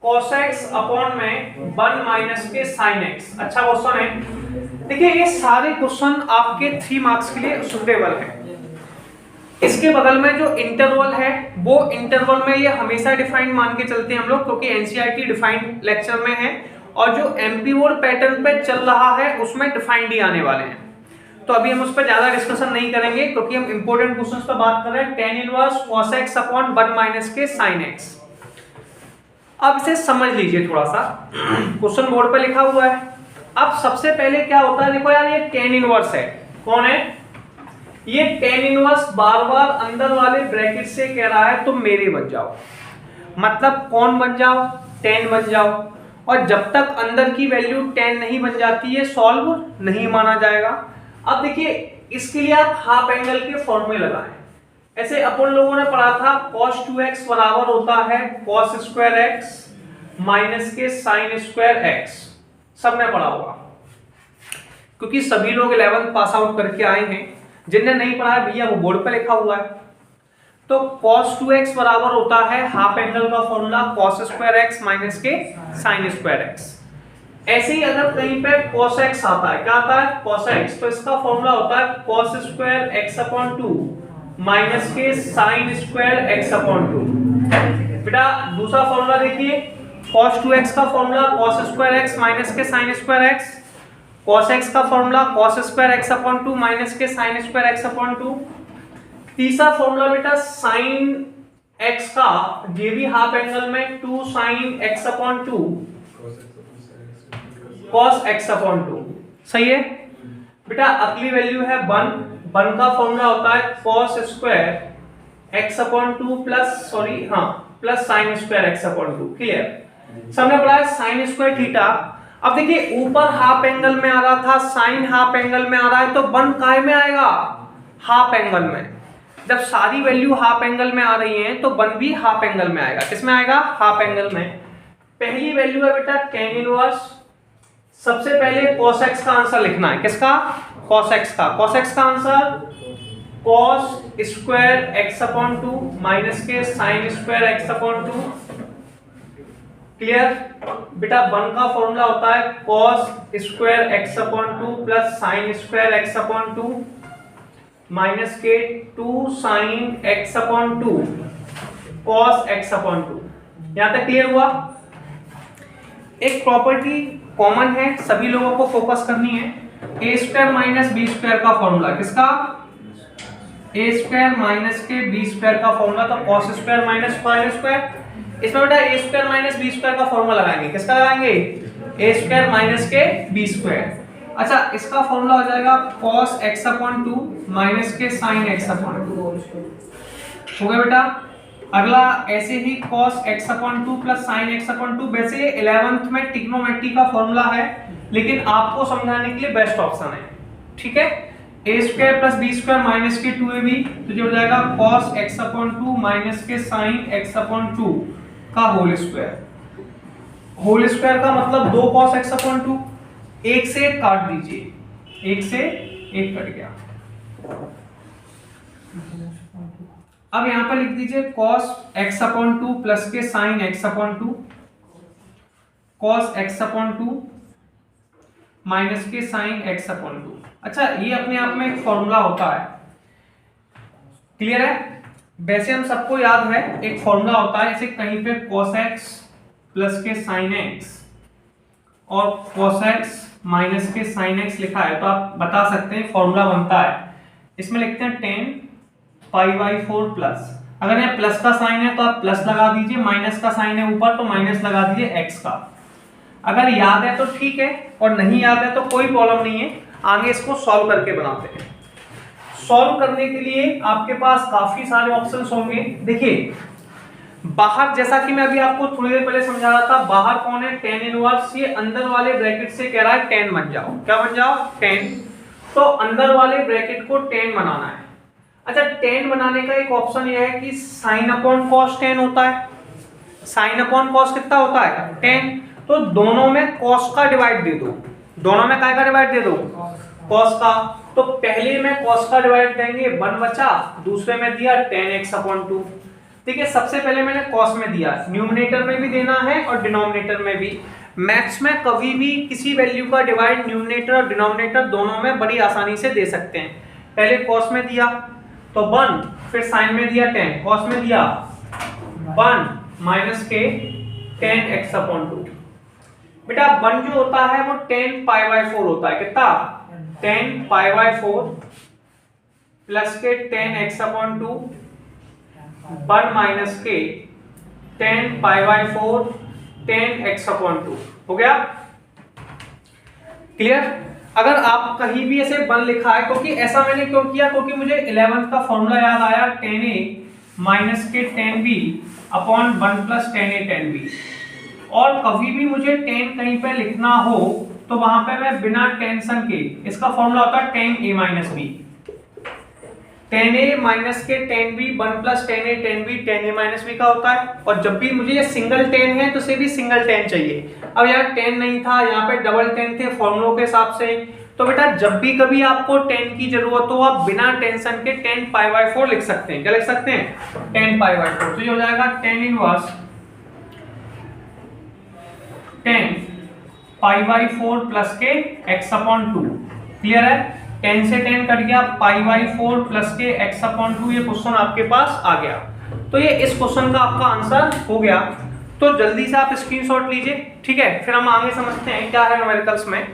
cos x अपॉन में 1 माइनस के sin x। अच्छा क्वेश्चन है। देखिए ये सारे क्वेश्चन आपके 3 मार्क्स के लिए सुटेबल हैं। इसके बगल में जो इंटरवल है वो इंटरवल में ये हमेशा डिफाइंड मान के चलते हैं हम लोग, क्योंकि एनसीईआरटी डिफाइंड लेक्चर में है, और जो एमपी बोर्ड पैटर्न पे चल रहा है उसमें डिफाइंड ही आने वाले हैं। तो अभी हम उस पर ज्यादा डिस्कशन नहीं करेंगे, क्योंकि हम इंपॉर्टेंट क्वेश्चंस पर बात कर रहे हैं। tan inverse cos x upon 1 minus के sin x। अब इसे समझ लीजिए थोड़ा सा, क्वेश्चन बोर्ड पे लिखा हुआ है। अब सबसे पहले क्या होता है, देखो यार ये tan इनवर्स है, कौन है ये tan इनवर्स, बार बार अंदर वाले ब्रैकेट से कह रहा है तुम मेरे बन जाओ, मतलब कौन बन जाओ, tan बन जाओ। और जब तक अंदर की वैल्यू 10 नहीं बन जाती है सॉल्व नहीं माना जाएगा। अब देखिए इसके लिए आप हाफ एंगल के फॉर्मूले लगाएं। ऐसे अपन लोगों ने पढ़ा था cos 2x बराबर होता है cos स्क्वायर x माइनस के sin स्क्वायर x, सबने पढ़ा होगा क्योंकि सभी लोग 11th पास आउट करके आए हैं। जिनने नहीं पढ़ा है भैया वो बोर्ड पे लिखा हुआ है। तो cos 2x बराबर होता है हाफ एंगल का formula cos square x minus के sin स्क्वायर x। ऐसे ही अगर कहीं पे cos x आता है, क्या आता है cos x, तो इसका फॉर्मूला होता है cos square x upon 2 minus के sin स्क्वायर x अपॉन 2। बेटा दूसरा फॉर्मूला देखिए, cos 2x का formula cos square x minus के sin square x, cos x का formula cos square x upon 2 minus के sin स्क्वायर x अपॉन 2। तीसरा formula बेटा sin x का, ये भी हाफ एंगल में 2 sin x upon 2 cos x upon 2, सही है बेटा। अगली वैल्यू है 1, 1 का फॉर्मूला होता है cos square x upon 2 plus plus sin square x upon 2। Clear, सबने पढ़ा है sin स्क्वायर थीटा। अब देखिए ऊपर हाफ एंगल में आ रहा था, साइन हाफ एंगल में आ रहा है, तो 1 काय में आएगा हाफ एंगल में। जब सारी वैल्यू हाफ एंगल में आ रही हैं तो 1 भी हाफ एंगल में आएगा। किसमें आएगा हाफ एंगल में। पहली वैल्यू है बेटा tan इनवर्स। सबसे पहले cos x का आंसर लिखना है, किसका cos x का। cos x का answer cos square x upon 2 minus के sin square x upon 2। Clear बेटा, 1 का फॉर्मूला होता है cos square x upon 2 plus sin square x upon 2 minus के 2 sin x upon 2 cos x upon 2। यहां तक क्लियर हुआ। एक प्रॉपर्टी कॉमन है, सभी लोगों को फोकस करनी है। a square minus B square का फॉर्मूला, किसका a स्क्वायर माइनस के बी स्क्वायर का फॉर्मूला, तो cos square minus sin square. इसमें बेटा a square minus B square का फॉर्मूला लगाएंगे, किसका लगाएंगे a स्क्वायर माइनस के बी स्क्वायर। अच्छा इसका फॉर्मूला हो जाएगा cos x अपॉन 2 माइनस के sin x अपॉन 2 हो गया बेटा। अगला ऐसे ही cos x upon 2 plus sin x upon 2। वैसे 11th में ट्रिग्नोमेट्री का फॉर्मूला है, लेकिन आपको समझाने के लिए बेस्ट ऑप्शन है, ठीक है। a square plus b square minus के 2ab, तो जो हो जाएगा cos x अपॉन 2 माइनस के sin x अपॉन 2 का होल स्क्वायर। होल स्क्वायर का मतलब 2 cos x अपॉन 2, एक से एक काट दीजिए, एक से एक कट गया। अब यहां पर लिख दीजिए cos x अपॉन 2 प्लस के sin x upon 2, cos x upon 2 minus के sin x अपॉन 2। अच्छा ये अपने आप में एक फॉर्मूला होता है, क्लियर है। वैसे हम सबको याद है एक फॉर्मूला होता है, जैसे कहीं पे cos x प्लस के sin x और cos x माइनस के sin x लिखा है, तो आप बता सकते हैं फॉर्मूला बनता है, इसमें लिखते हैं tan π/4 प्लस, अगर यहाँ प्लस का साइन है तो आप प्लस लगा दीजिए, माइनस का साइन है ऊपर तो माइनस लगा दीजिए x का। अगर याद है तो ठीक है, और नहीं याद है तो कोई प्रॉब्लम नहीं है, आगे इसको सॉल्व करके बनाते हैं। सॉल्व करने के लिए आपके पास काफी सारे ऑप्शंस होंगे। देखिए बाहर, जैसा कि मैं अभी आपको थोड़ी देर पहले समझा रहा था, बाहर कौन है tan इनवर्स, ये अंदर वाले ब्रैकेट से कह रहा है tan बन जाओ, क्या बन जाओ tan, तो अंदर वाले ब्रैकेट को tan बनाना है। अच्छा tan बनाने का एक ऑप्शन ये है कि sin अपॉन cos tan होता है, sin अपॉन cos कितना होता है tan, तो दोनों में cos का डिवाइड दे दो, दोनों में काय का डिवाइड दे दो cos का, तो पहले में cos का डिवाइड देंगे 1 बचा, दूसरे में दिया tan x अपॉन 2। ठीक है, सबसे पहले मैंने cos में दिया, न्यूमरेटर में भी देना है और डिनोमिनेटर में भी। मैथ्स में कभी भी किसी वैल्यू का डिवाइड न्यूमरेटर और डिनोमिनेटर दोनों में बड़ी आसानी से दे सकते हैं। पहले cos में दिया तो 1, फिर sin में दिया 10, cos में दिया 1 माइनस के tan x अपॉन 2। बेटा 1 जो होता है वो tan π/4 होता है, कितना tan π/4 प्लस के tan x अपॉन 2, 1 माइनस के tan π/4 tan x अपॉन 2, हो गया क्लियर। अगर आप कहीं भी ऐसे 1 लिखा है, क्योंकि ऐसा मैंने क्यों किया, क्योंकि मुझे 11th का फॉर्मूला याद आया, tan a माइनस के tan b upon 1 plus tan a tan b, और कभी भी मुझे tan कहीं पे लिखना हो तो वहां पे मैं बिना टेंशन के, इसका फॉर्मूला होता है tan a minus b, tan a minus के tan b 1 plus tan a tan b, tan a minus b का होता है। और जब भी मुझे ये सिंगल tan है तो इसे भी सिंगल tan चाहिए। अब यार tan नहीं था, यहाँ पे डबल tan थे फॉर्मूलों के हिसाब से, तो बेटा जब भी कभी आपको tan की जरूरत हो आप बिना टेंशन के tan π/4 लिख सकते हैं। क्या लिख सकते हैं tan π/4, तो ये हो जाएगा tan इनवर्स tan π/4 प्लस के x अपॉन 2। क्लियर है, tan से tan कट गया, π/4 प्लस के x अपॉन 2, ये क्वेश्चन आपके पास आ गया। तो ये इस क्वेश्चन का आपका आंसर हो गया। तो जल्दी से आप स्क्रीनशॉट लीजिए, ठीक है, फिर हम आगे समझते हैं क्या है न्यूमेरिकल्स में।